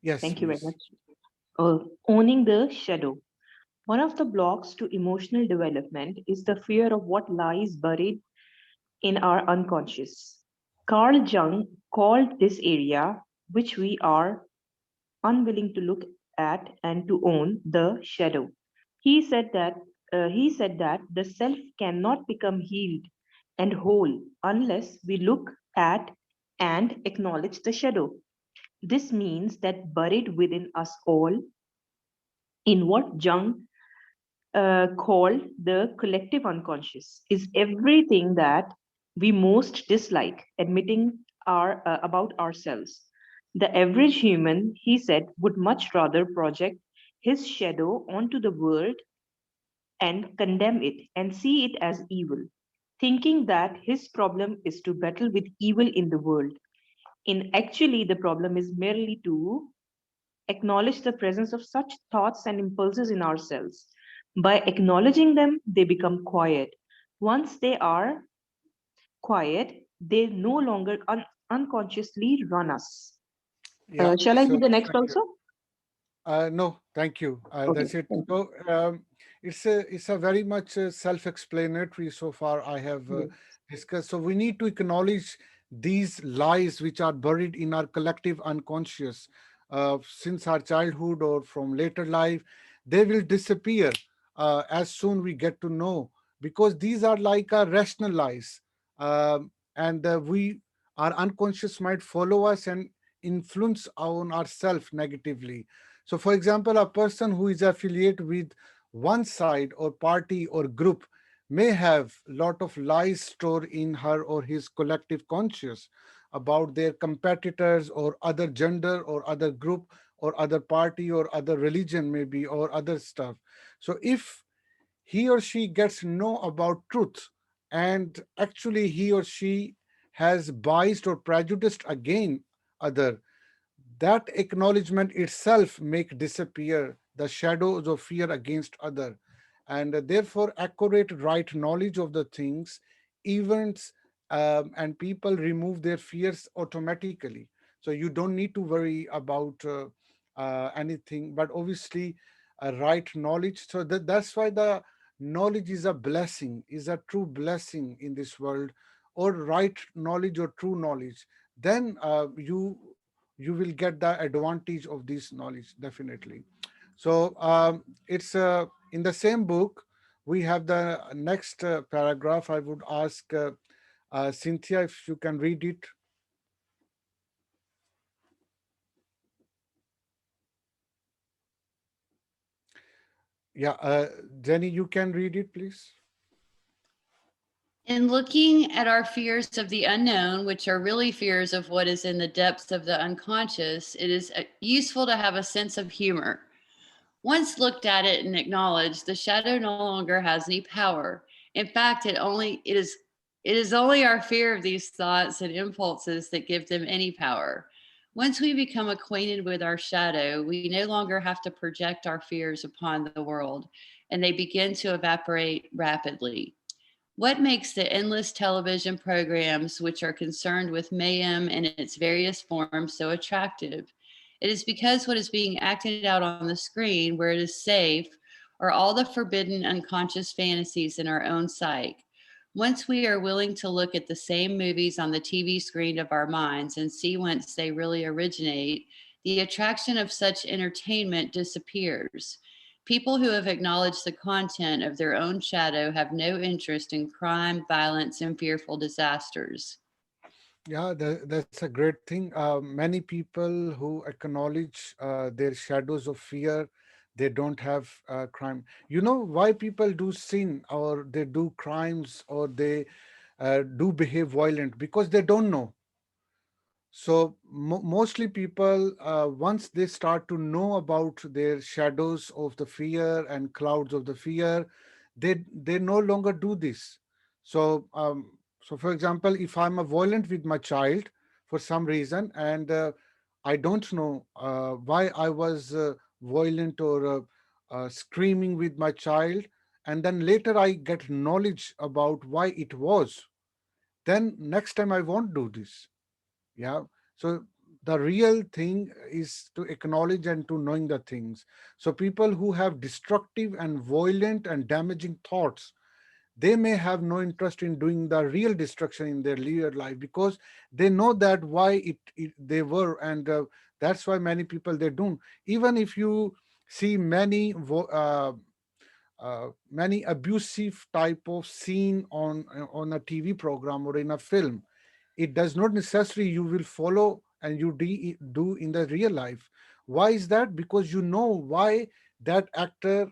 Yes, Thank you very please. much. Owning the shadow. One of the blocks to emotional development is the fear of what lies buried in our unconscious. Carl Jung called this area, which we are unwilling to look at and to own, the shadow. He said that the self cannot become healed and whole unless we look at and acknowledge the shadow. This means that buried within us all, in what Jung called the collective unconscious, is everything that we most dislike admitting about ourselves. The average human, he said, would much rather project his shadow onto the world and condemn it and see it as evil, thinking that his problem is to battle with evil in the world. In actually, the problem is merely to acknowledge the presence of such thoughts and impulses in ourselves. By acknowledging them, they become quiet. Once they are quiet, they no longer unconsciously run us. Yeah. Shall I So read the next thank you. also? No, thank you. Okay, That's it. thank you. So it's a very much self-explanatory so far I have Yes. discussed. So we need to acknowledge these lies which are buried in our collective unconscious since our childhood or from later life. They will disappear as soon we get to know, because these are like our rational lies, and we our unconscious might follow us and influence on ourselves negatively. So, for example, a person who is affiliated with one side or party or group may have a lot of lies stored in her or his collective conscious about their competitors or other gender or other group or other party or other religion, maybe, or other stuff. So, if he or she gets know about truth and actually he or she has biased or prejudiced again other, that acknowledgement itself make disappear the shadows of fear against other, and therefore accurate right knowledge of the things, events, and people remove their fears automatically. So you don't need to worry about anything, but obviously right knowledge. So that's why the knowledge is a blessing, is a true blessing in this world, or right knowledge or true knowledge. Then you will get the advantage of this knowledge, definitely. So it's in the same book we have the next paragraph. I would ask Cynthia if you can read it. Yeah, Jenny, you can read it, please. In looking at our fears of the unknown, which are really fears of what is in the depths of the unconscious, it is useful to have a sense of humor. Once looked at it and acknowledged, the shadow no longer has any power. In fact, it is only our fear of these thoughts and impulses that give them any power. Once we become acquainted with our shadow, we no longer have to project our fears upon the world, and they begin to evaporate rapidly. What makes the endless television programs, which are concerned with mayhem in its various forms, so attractive? It is because what is being acted out on the screen, where it is safe, are all the forbidden unconscious fantasies in our own psyche. Once we are willing to look at the same movies on the TV screen of our minds and see whence they really originate, the attraction of such entertainment disappears. People who have acknowledged the content of their own shadow have no interest in crime, violence, and fearful disasters. Yeah, that's a great thing. Many people who acknowledge their shadows of fear, they don't have crime. You know why people do sin or they do crimes or they do behave violent? Because they don't know. So mostly people, once they start to know about their shadows of the fear and clouds of the fear, they no longer do this. So so for example, if I'm a violent with my child for some reason, and I don't know why I was violent or screaming with my child, and then later I get knowledge about why it was. Then next time I won't do this. Yeah. So the real thing is to acknowledge and to knowing the things. So people who have destructive and violent and damaging thoughts, they may have no interest in doing the real destruction in their real life, because they know that why they were, and that's why many people they don't. Even if you see many abusive type of scene on a TV program or in a film, it does not necessarily you will follow and you do in the real life. Why is that? Because you know why that actor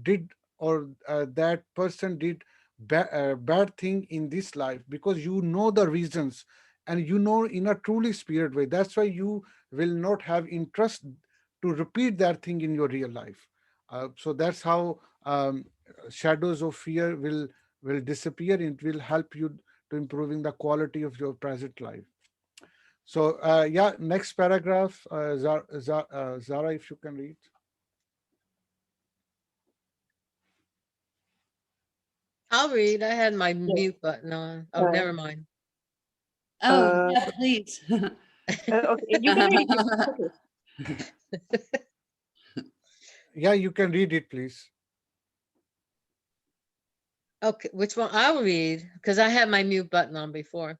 did, or that person did bad thing in this life, because you know the reasons, and you know in a truly spirit way. That's why you will not have interest to repeat that thing in your real life. So that's how shadows of fear will disappear. It will help you to improving the quality of your present life. So yeah, next paragraph, Zara, if you can read. I'll read. I had my Yeah. mute button on. Oh, Uh, never mind. Oh, uh, yeah, please. okay, you can read it. It's okay. Yeah, you can read it, please. Okay, which one? I'll read because I had my mute button on before.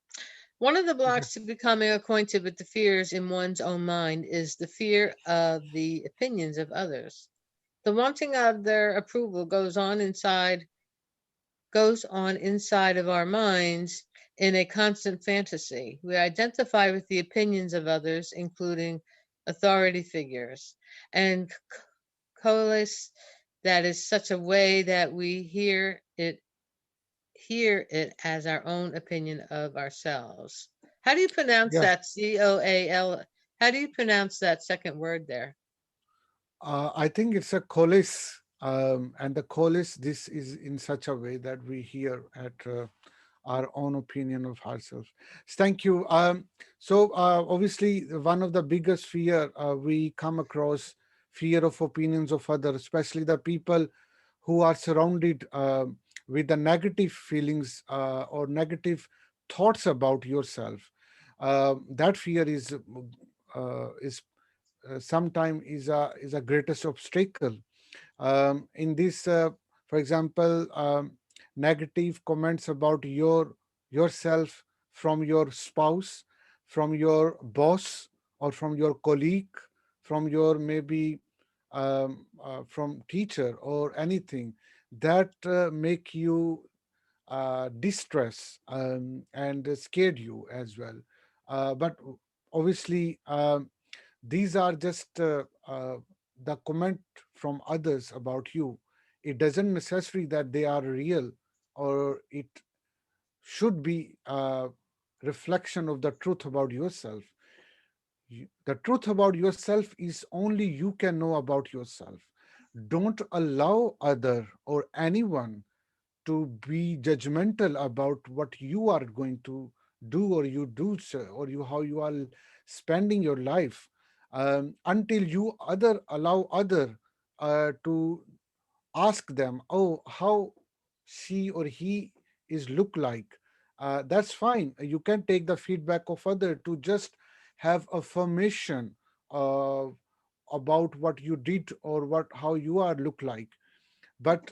One of the Okay. blocks to becoming acquainted with the fears in one's own mind is the fear of the opinions of others. The wanting of their approval goes on inside of our minds in a constant fantasy. We identify with the opinions of others, including authority figures, and coalesce that is such a way that we hear it as our own opinion of ourselves. How do you pronounce Yeah. that? COAL. How do you pronounce that second word there? I think it's a colis, and the colis, this is in such a way that we hear at our own opinion of ourselves. Thank you. So obviously, one of the biggest fear we come across, fear of opinions of others, especially the people who are surrounded with the negative feelings or negative thoughts about yourself. That fear is sometime is a greatest obstacle in this. For example, negative comments about yourself from your spouse, from your boss, or from your colleague, from your maybe from teacher or anything that make you distress and scared you as well. But obviously, these are just the comment from others about you. It doesn't necessarily that they are real, or it should be a reflection of the truth about yourself. The truth about yourself is only you can know about yourself. Don't allow other or anyone to be judgmental about what you are going to do, or you do, sir, or you how you are spending your life, until you other allow other to ask them, oh, how she or he is look like. That's fine. You can take the feedback of other to just have affirmation uh, about what you did or what how you are look like. But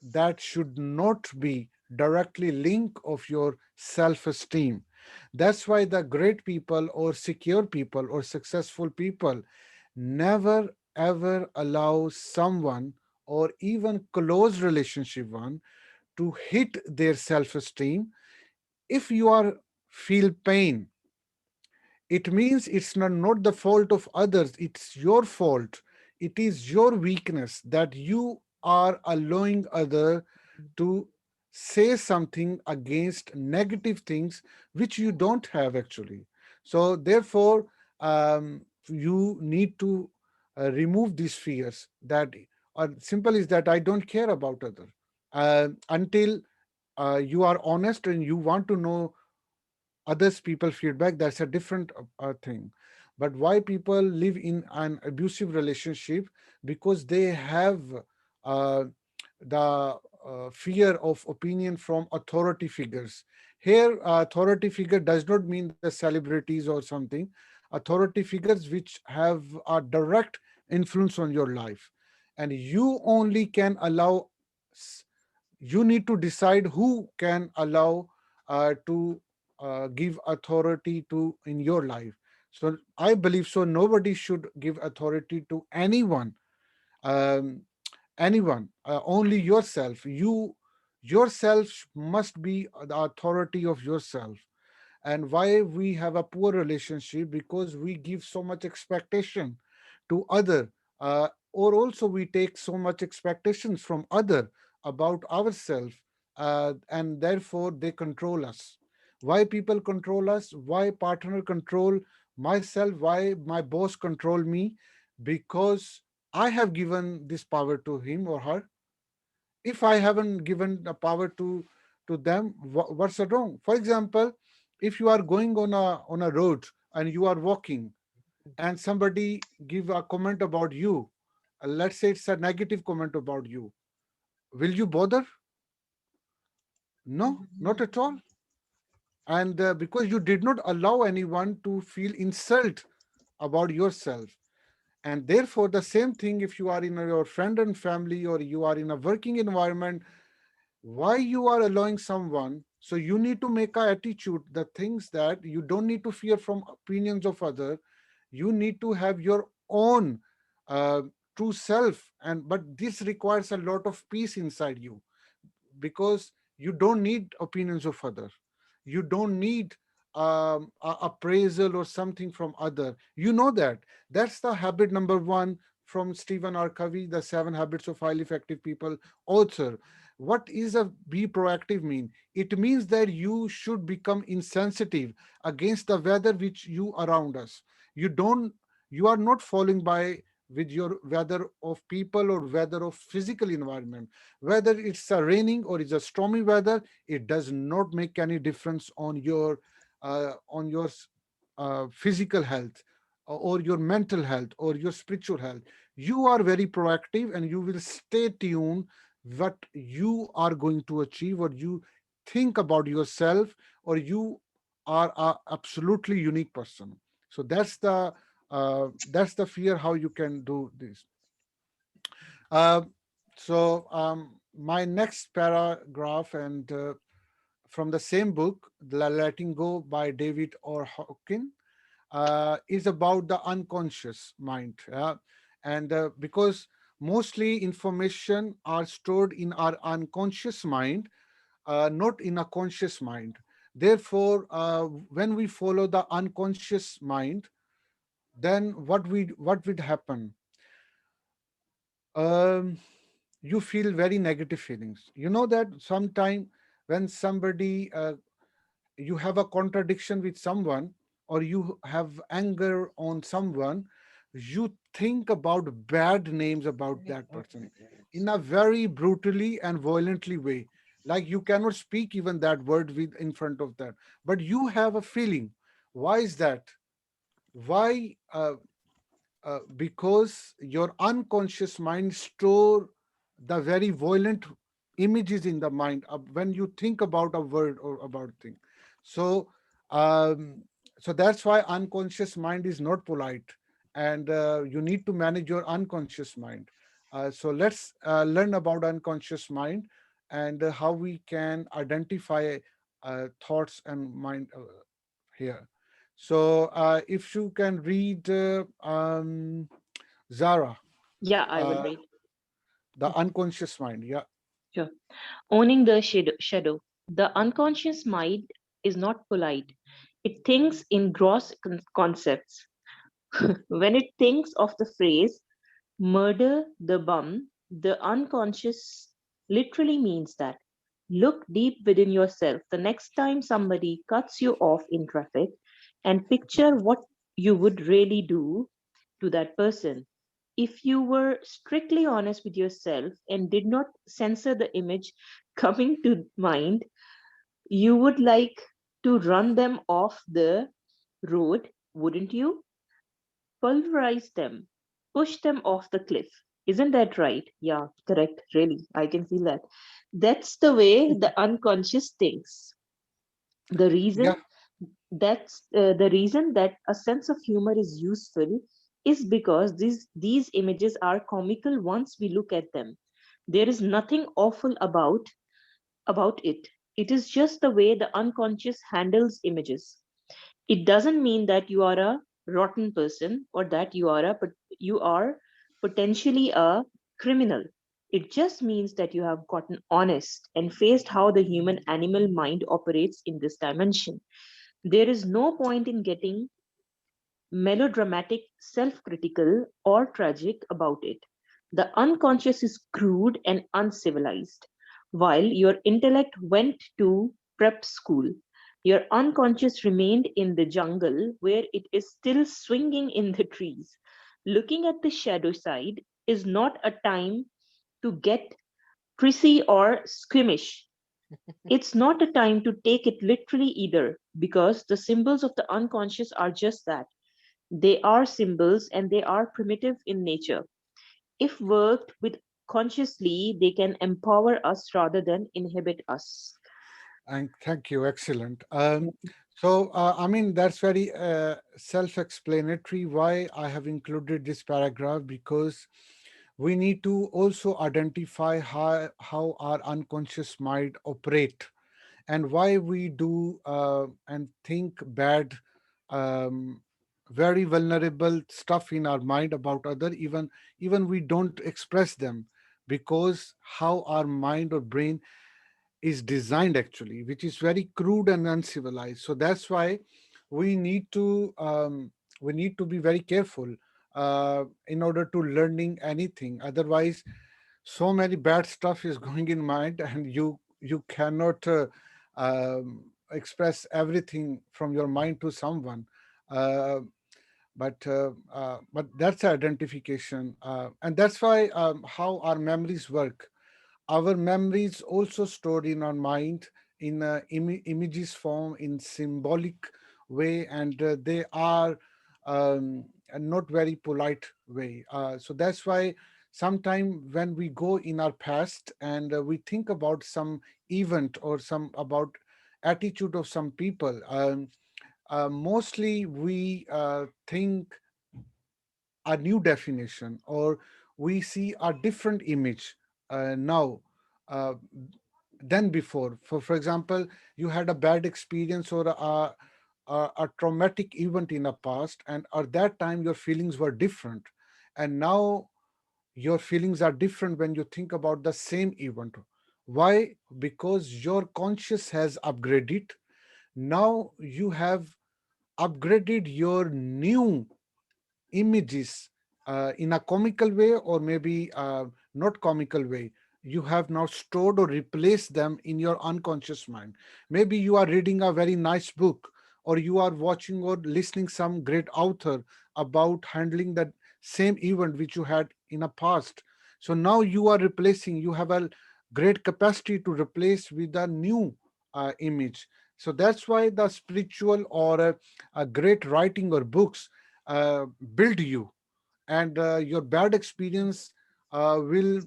that should not be directly link of your self-esteem. That's why the great people or secure people or successful people never ever allow someone or even close relationship one to hit their self-esteem. If you are feel pain, it means it's not the fault of others, it's your fault. It is your weakness that you are allowing other to say something against negative things which you don't have actually. So therefore, you need to remove these fears that are simple is that I don't care about other until you are honest and you want to know others people feedback. That's a different thing. But why people live in an abusive relationship? Because they have uh, the fear of opinion from authority figures. Here, authority figure does not mean the celebrities or something. Authority figures which have a direct influence on your life, and you only can allow. You need to decide who can allow to give authority to in your life. So I believe so. Nobody should give authority to anyone. Um, anyone, only yourself. Yourself must be the authority of yourself. And why we have a poor relationship? Because we give so much expectation to other, or also we take so much expectations from other about ourselves, and therefore they control us. Why people control us? Why partner control myself? Why my boss control me? Because I have given this power to him or her. If I haven't given the power to them, what's the wrong? For example, if you are going on a road and you are walking, and somebody give a comment about you, let's say it's a negative comment about you, will you bother? No, not at all. And because you did not allow anyone to feel insult about yourself. And therefore the same thing, if you are in your friend and family, or you are in a working environment, why you are allowing someone? So you need to make a attitude the things that you don't need to fear from opinions of other. You need to have your own uh, true self, and but this requires a lot of peace inside you, because you don't need opinions of other. You don't need appraisal or something from other. You know that. That's the habit number one from Stephen R. Covey, the 7 Habits of Highly Effective People author. What is a be proactive mean? It means that you should become insensitive against the weather which you around us. You don't. You are not falling by with your weather of people or weather of physical environment. Whether it's a raining or it's a stormy weather, it does not make any difference on your physical health, or your mental health, or your spiritual health. You are very proactive, and you will stay tuned what you are going to achieve, or you think about yourself, or you are a absolutely unique person. So that's the fear how you can do this. uh, my next paragraph, and from the same book, The Letting Go by David or Hawkins, is about the unconscious mind. And because mostly information are stored in our unconscious mind, not in a conscious mind. Therefore, when we follow the unconscious mind, then what would happen? Um, you feel very negative feelings. You know that sometime when somebody you have a contradiction with someone, or you have anger on someone, you think about bad names about that person in a very brutally and violently way. Like you cannot speak even that word with in front of that, but you have a feeling. Why is that? Why? Because your unconscious mind store the very violent images in the mind when you think about a word or about thing. So um, so that's why unconscious mind is not polite, and you need to manage your unconscious mind. So let's learn about unconscious mind, and how we can identify thoughts and mind here. So if you can read Zara, Yeah, I will uh, read. the unconscious mind. Yeah. Sure. Owning the shadow. The unconscious mind is not polite. It thinks in gross concepts. When it thinks of the phrase murder the bum, the unconscious literally means that. Look deep within yourself the next time somebody cuts you off in traffic and picture what you would really do to that person. If you were strictly honest with yourself and did not censor the image coming to mind, you would like to run them off the road, wouldn't you? pulverize them, push them off the cliff. Isn't that right? Yeah, correct. Really, I can feel that. That's the way the unconscious thinks. The Yeah, reason the reason that a sense of humor is useful is because these images are comical once we look at them. There is nothing awful about it. It is just the way the unconscious handles images. It doesn't mean that you are a rotten person or that you are potentially a criminal. It just means that you have gotten honest and faced how the human animal mind operates in this dimension. There is no point in getting melodramatic, self critical, or tragic about it. The unconscious is crude and uncivilized. While your intellect went to prep school, your unconscious remained in the jungle where it is still swinging in the trees. Looking at the shadow side is not a time to get prissy or squeamish. It's not a time to take it literally either, because the symbols of the unconscious are just that. They are symbols and they are primitive in nature. If worked with consciously, they can empower us rather than inhibit us. and thank you. Excellent. I mean, that's very self-explanatory why I have included this paragraph, because we need to also identify how our unconscious mind operate, and why we do and think bad, um, very vulnerable stuff in our mind about other, even we don't express them, because how our mind or brain is designed actually, which is very crude and uncivilized. So that's why we need to be very careful in order to learning anything. Otherwise, so many bad stuff is going in mind, and you cannot express everything from your mind to someone. Uh, but that's identification, and that's why how our memories work. Our memories also stored in our mind in images form, in symbolic way, and they are a not very polite way. So that's why sometime when we go in our past and we think about some event or some about attitude of some people, mostly we think a new definition, or we see a different image now uh, than before. For example, you had a bad experience or a traumatic event in the past, and at that time your feelings were different, and now your feelings are different when you think about the same event. Why? Because your conscious has upgraded. Now you have upgraded your new images in a comical way, or maybe not comical way. You have now stored or replaced them in your unconscious mind. Maybe you are reading a very nice book, or you are watching or listening some great author about handling that same event which you had in a past. So now you are replacing, you have a great capacity to replace with a new image. So that's why the spiritual or a great writing or books uh, build you, and your bad experience will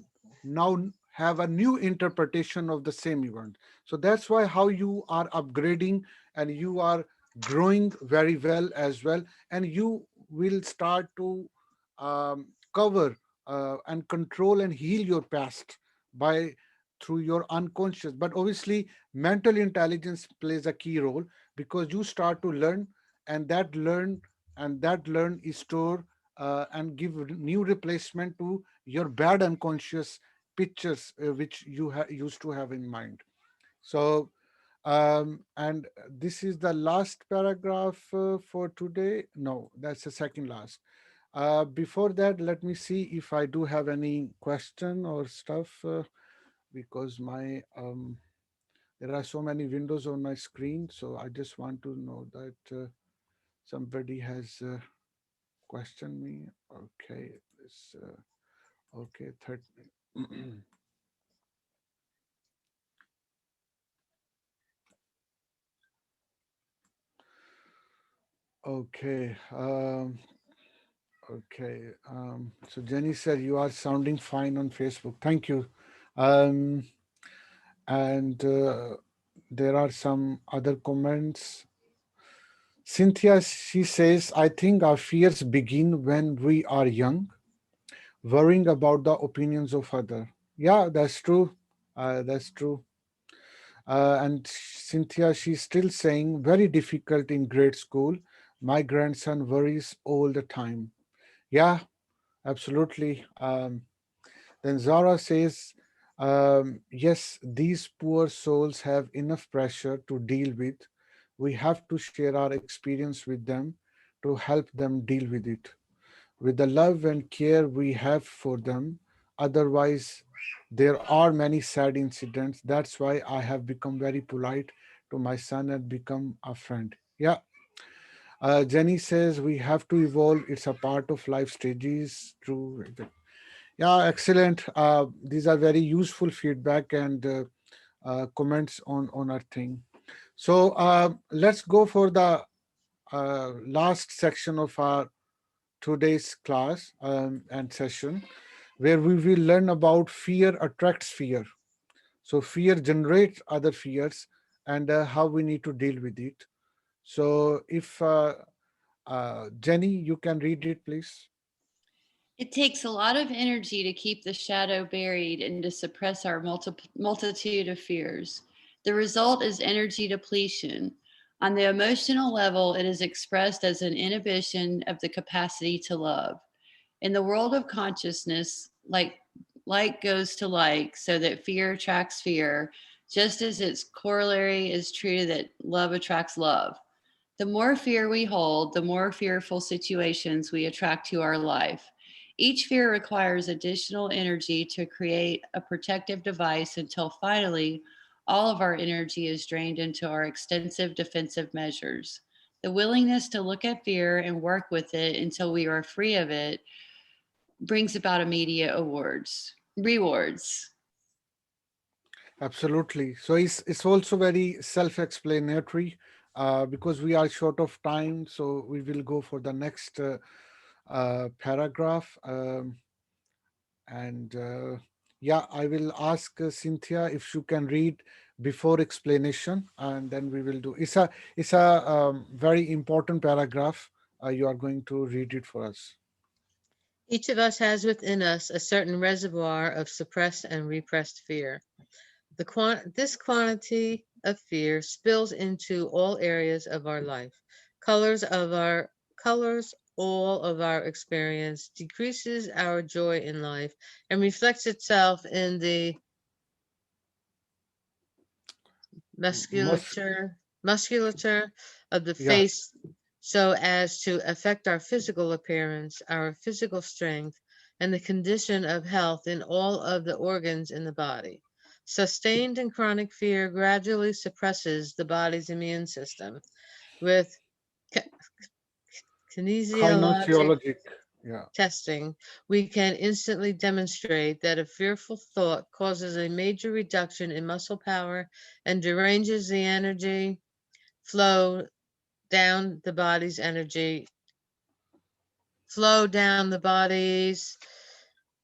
now have a new interpretation of the same event. So that's why how you are upgrading, and you are growing very well as well, and you will start to cover and control and heal your past by through your unconscious. But obviously mental intelligence plays a key role, because you start to learn, and that learn is stored and give new replacement to your bad unconscious pictures which you used to have in mind. So and this is the last paragraph for today. No, that's the second last. Before that, let me see if I do have any question or stuff, because my there are so many windows on my screen, so I just want to know that somebody has questioned me. Okay, this. Okay, third. Okay. Okay. So Jenny said you are sounding fine on Facebook. Thank you. Um, and there are some other comments. Cynthia, she says, I think our fears begin when we are young, worrying about the opinions of other. Yeah, that's true. That's true. And Cynthia, she's still saying, very difficult in grade school. My grandson worries all the time. Yeah, absolutely. Then Zara says, yes, these poor souls have enough pressure to deal with. We have to share our experience with them to help them deal with it, with the love and care we have for them. Otherwise, there are many sad incidents. That's why I have become very polite to my son and become a friend. Yeah. Jenny says we have to evolve. It's a part of life stages. True. Yeah, excellent. These are very useful feedback and comments on our thing. So let's go for the last section of our today's class and session, where we will learn about fear attracts fear. So fear generates other fears and how we need to deal with it. So if Jenny, you can read it, please. It takes a lot of energy to keep the shadow buried and to suppress our multitude of fears. The result is energy depletion. On the emotional level, it is expressed as an inhibition of the capacity to love. In the world of consciousness, like goes to like, so that fear attracts fear, just as its corollary is true that love attracts love. The more fear we hold, the more fearful situations we attract to our life. Each fear requires additional energy to create a protective device until finally all of our energy is drained into our extensive defensive measures. The willingness to look at fear and work with it until we are free of it brings about immediate rewards. Absolutely. So it's also very self-explanatory because we are short of time. So we will go for the next paragraph. And yeah, I will ask Cynthia if you can read before explanation, and then we will do. It's a very important paragraph. You are going to read it for us. Each of us has within us a certain reservoir of suppressed and repressed fear. This quantity of fear spills into all areas of our life. Colors of our colors all of our experience, decreases our joy in life, and reflects itself in the Most, musculature of the yeah, face so as to affect our physical appearance, our physical strength, and the condition of health in all of the organs in the body. Sustained and chronic fear gradually suppresses the body's immune system. With kinesiologic kinesiologic. Yeah, testing, we can instantly demonstrate that a fearful thought causes a major reduction in muscle power and deranges the energy flow down the body's energy, flow down the body's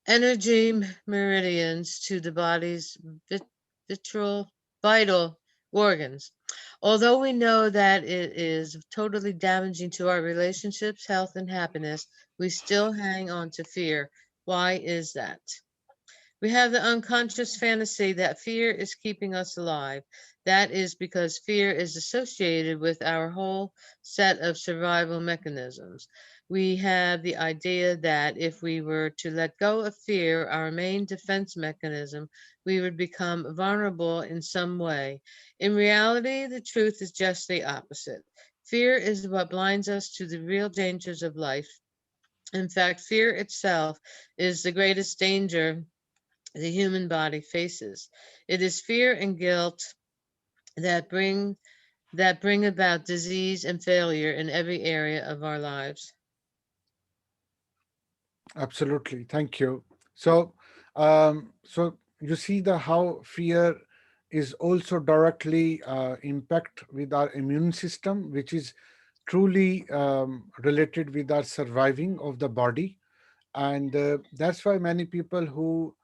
energy meridians to the body's vitral vital organs. Although we know that it is totally damaging to our relationships, health, and happiness, we still hang on to fear. Why is that? We have the unconscious fantasy that fear is keeping us alive. That is because fear is associated with our whole set of survival mechanisms. We have the idea that if we were to let go of fear, our main defense mechanism, we would become vulnerable in some way. In reality, the truth is just the opposite. Fear is what blinds us to the real dangers of life. In fact, fear itself is the greatest danger the human body faces. It is fear and guilt that bring about disease and failure in every area of our lives. absolutely. Thank you. So you see the how fear is also directly impact with our immune system, which is truly related with our surviving of the body. And that's why many people who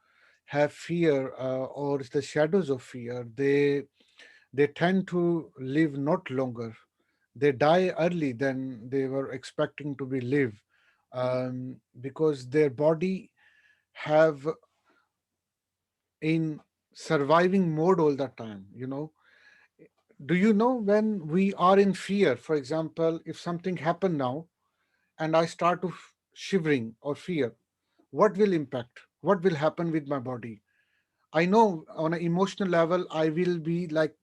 have fear or the shadows of fear, they tend to live not longer. They die early than they were expecting to be live, because their body have in surviving mode all the time. Do you know when we are in fear, for example, if something happened now and I start to shivering or fear, what will impact? What will happen with my body? I know on an emotional level, I will be like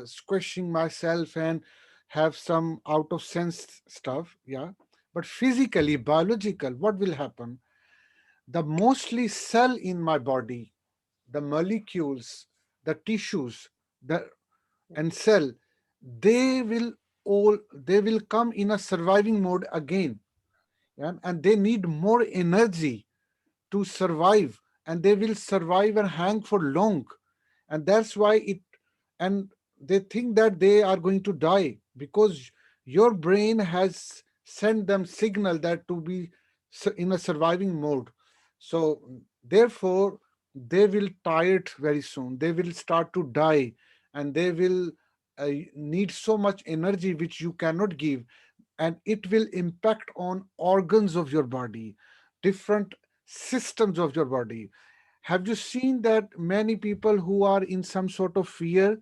squishing myself and have some out of sense stuff. Yeah. But physically, biological, what will happen? The mostly cell in my body, the molecules, the tissues, the and cell, they will come in a surviving mode again. Yeah? And they need more energy to survive, and they will survive and hang for long. And that's why it and they think that they are going to die because your brain has sent them signal that to be in a surviving mode. So therefore they will tired very soon, they will start to die, and they will need so much energy which you cannot give, and it will impact on organs of your body, different systems of your body. Have you seen that many people who are in some sort of fear,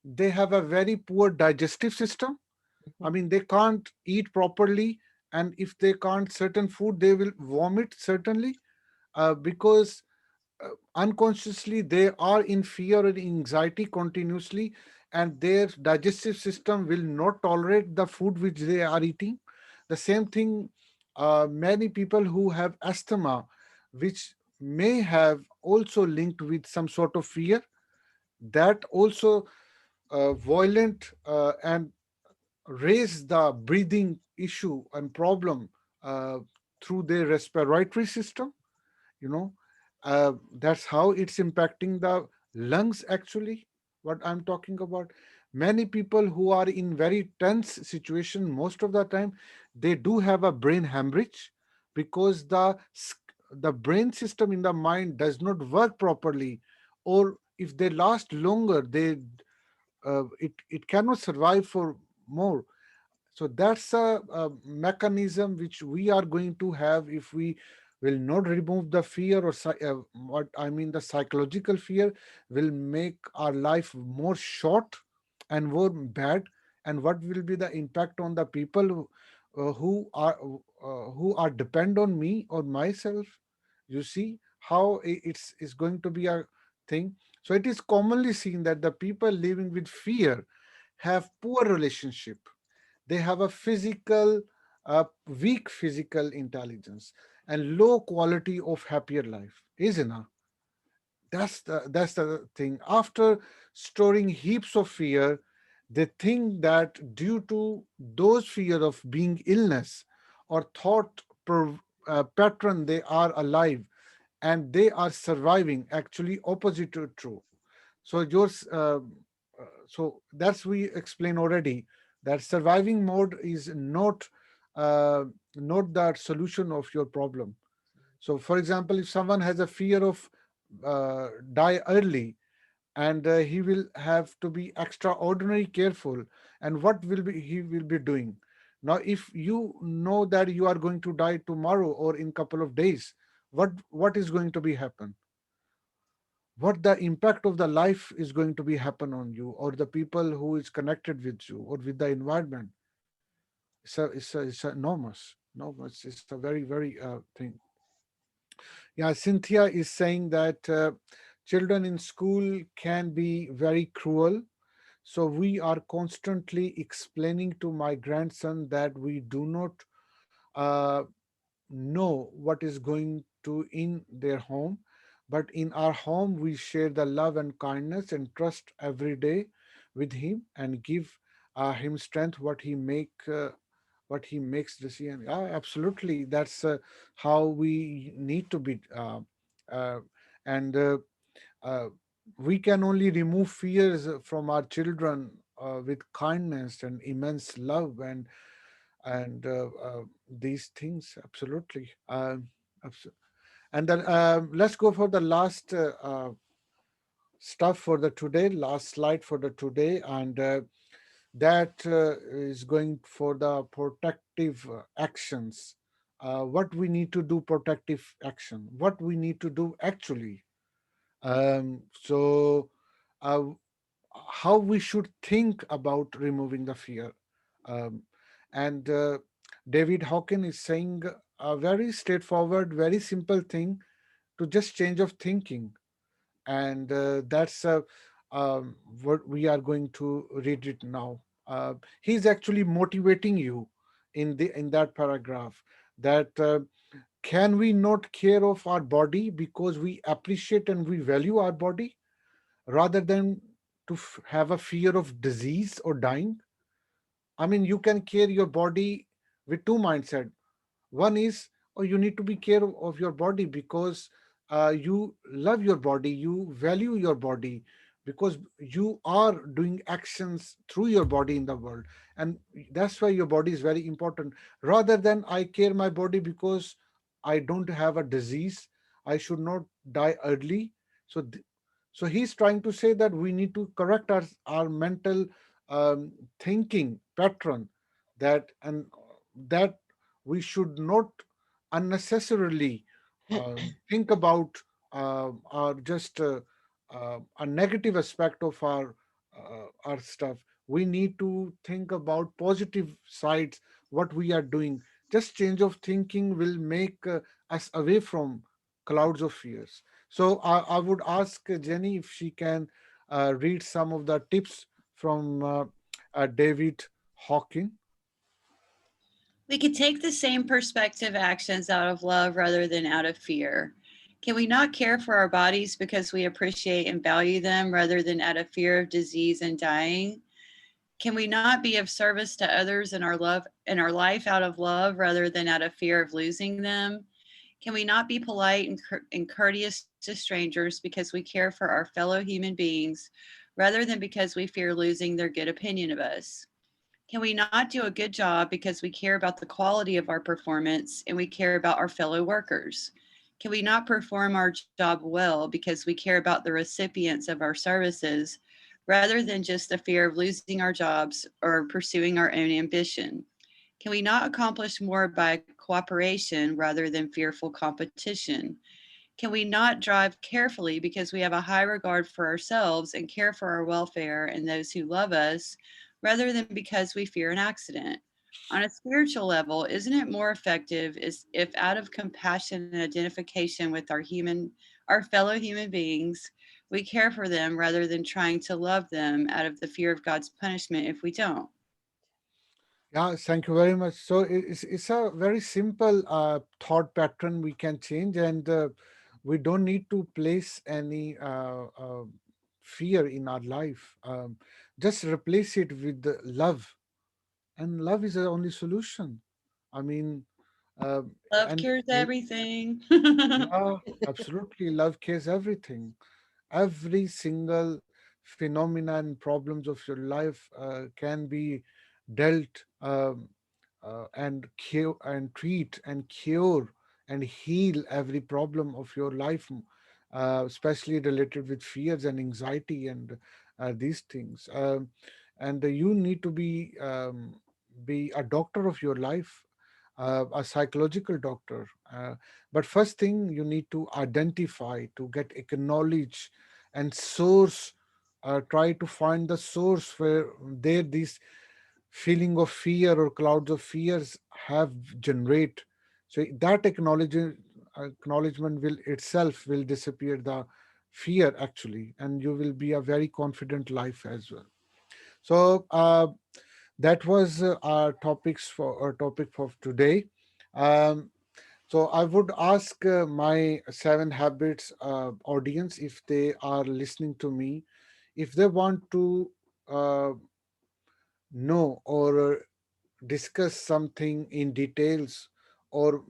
they have a very poor digestive system? I Mhm. mean, they can't eat properly, and if they can't certain food, they will vomit certainly, because unconsciously they are in fear and anxiety continuously, and their digestive system will not tolerate the food which they are eating. The same thing, many people who have asthma, which may have also linked with some sort of fear, that also violent and raise the breathing issue and problem uh, through their respiratory system. you know that's how it's impacting the lungs actually, what I'm talking about. Many people who are in very tense situation, most of the time they do have a brain hemorrhage, because the brain system in the mind does not work properly, or if they last longer, it cannot survive for more. So that's a mechanism which we are going to have if we will not remove the fear, or what I mean, the psychological fear will make our life more short and more bad. And what will be the impact on the people who are depend on me or myself? You see how it's going to be a thing. So it is commonly seen that the people living with fear have poor relationship, they have a weak physical intelligence, and low quality of happier life, isn't it? That's the thing. After storing heaps of fear, they think that due to those fear of being illness or pattern, they are alive and they are surviving. Actually, opposite to true. So so that's we explain already that surviving mode is not the solution of your problem. So, for example, if someone has a fear of die early, and he will have to be extraordinary careful, and what will be he will be doing now? If you know that you are going to die tomorrow or in couple of days, what is going to be happen? What the impact of the life is going to be happen on you or the people who is connected with you or with the environment? It's enormous. It's a very thing. Yeah, Cynthia is saying that children in school can be very cruel. So we are constantly explaining to my grandson that we do not uh, know what is going to in their home, but in our home we share the love and kindness and trust every day with him, and give him strength what he makes decision. Yeah, absolutely, that's how we need to be, uh, and uh, we can only remove fears from our children with kindness and immense love, and and these things absolutely. And then let's go for the last stuff for the today, last slide for the today, and that is going for the protective actions. What we need to do, protective action, what we need to do actually. So uh, how we should think about removing the fear. Um, and David Hawkins is saying a very straightforward, very simple thing to just change of thinking. And that's what we are going to read it now. He's actually motivating you in that paragraph that can we not care of our body because we appreciate and we value our body rather than to have a fear of disease or dying. I mean, you can care your body with two mindset. One is, oh, you need to be care of your body because you love your body, you value your body, because you are doing actions through your body in the world, and that's why your body is very important. Rather than I care my body because I don't have a disease, I should not die early. So, so he's trying to say that we need to correct our mental thinking pattern, that and that we should not unnecessarily think about our just a negative aspect of our stuff. We need to think about positive sides, what we are doing. Just change of thinking will make us away from clouds of fears. So I would ask Jenny if she can read some of the tips from David Hawking. We could take the same perspective actions out of love rather than out of fear. Can we not care for our bodies because we appreciate and value them rather than out of fear of disease and dying? Can we not be of service to others in our life out of love rather than out of fear of losing them? Can we not be polite and courteous to strangers because we care for our fellow human beings rather than because we fear losing their good opinion of us? Can we not do a good job because we care about the quality of our performance and we care about our fellow workers? Can we not perform our job well because we care about the recipients of our services rather than just the fear of losing our jobs or pursuing our own ambition? Can we not accomplish more by cooperation rather than fearful competition? Can we not drive carefully because we have a high regard for ourselves and care for our welfare and those who love us rather than because we fear an accident? On a spiritual level, isn't it more effective is if out of compassion and identification with our fellow human beings, we care for them rather than trying to love them out of the fear of God's punishment if we don't? Yeah, thank you very much. So it's a very simple thought pattern we can change, and we don't need to place any fear in our life. Just replace it with the love, and love is the only solution. I mean, uh, Love and cures everything. yeah, absolutely, love cares everything. Every single phenomena and problems of your life can be dealt and cure and treat and cure and heal every problem of your life, especially related with fears and anxiety and these things. And you need to be a doctor of your life, a psychological doctor. But first thing you need to identify, to get acknowledge and source. Try to find the source where there these feeling of fear or clouds of fears have generate. So that acknowledgement will itself will disappear the fear actually, and you will be a very confident life as well. So that was our topic for today. Um, so I would ask my seven habits audience, if they are listening to me, if they want to uh, know or discuss something in details, or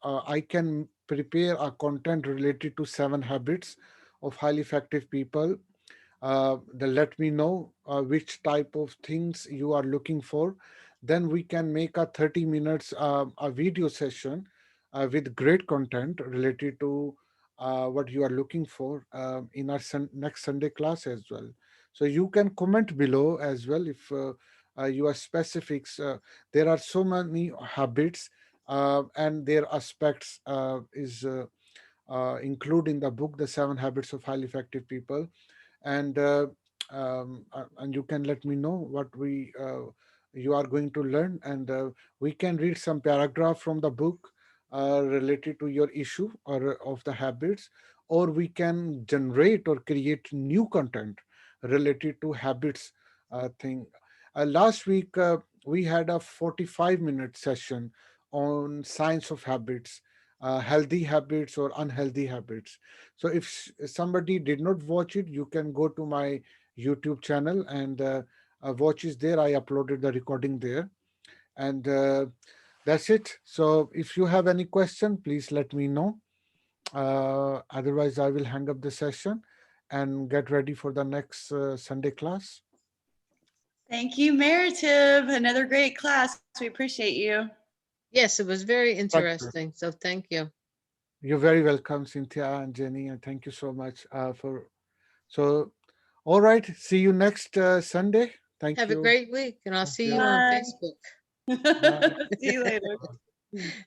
I can prepare a content related to seven habits of highly effective people. Then let me know which type of things you are looking for. then we can make a 30 minutes a video session with great content related to what you are looking for in our next Sunday class as well. So you can comment below as well if your specifics. There are so many habits and their aspects is include in the book, The 7 Habits of Highly Effective People. And you can let me know what we you are going to learn, and we can read some paragraph from the book related to your issue or of the habits, or we can generate or create new content related to habits thing. Last week we had a 45-minute session on science of habits, healthy habits or unhealthy habits. So if somebody did not watch it, you can go to my YouTube channel and watch is there. I uploaded the recording there, and that's it. So if you have any question, please let me know. Otherwise, I will hang up the session and get ready for the next Sunday class. Thank you, Maratib. Another great class. We appreciate you. Yes, it was very Pleasure. interesting. So thank you. You're very welcome, Cynthia and Jenny, and thank you so much for. So, all right. See you next Sunday. Thank Have a you. great week, and I'll Thank see you you. on Bye. Facebook. Bye. See you later.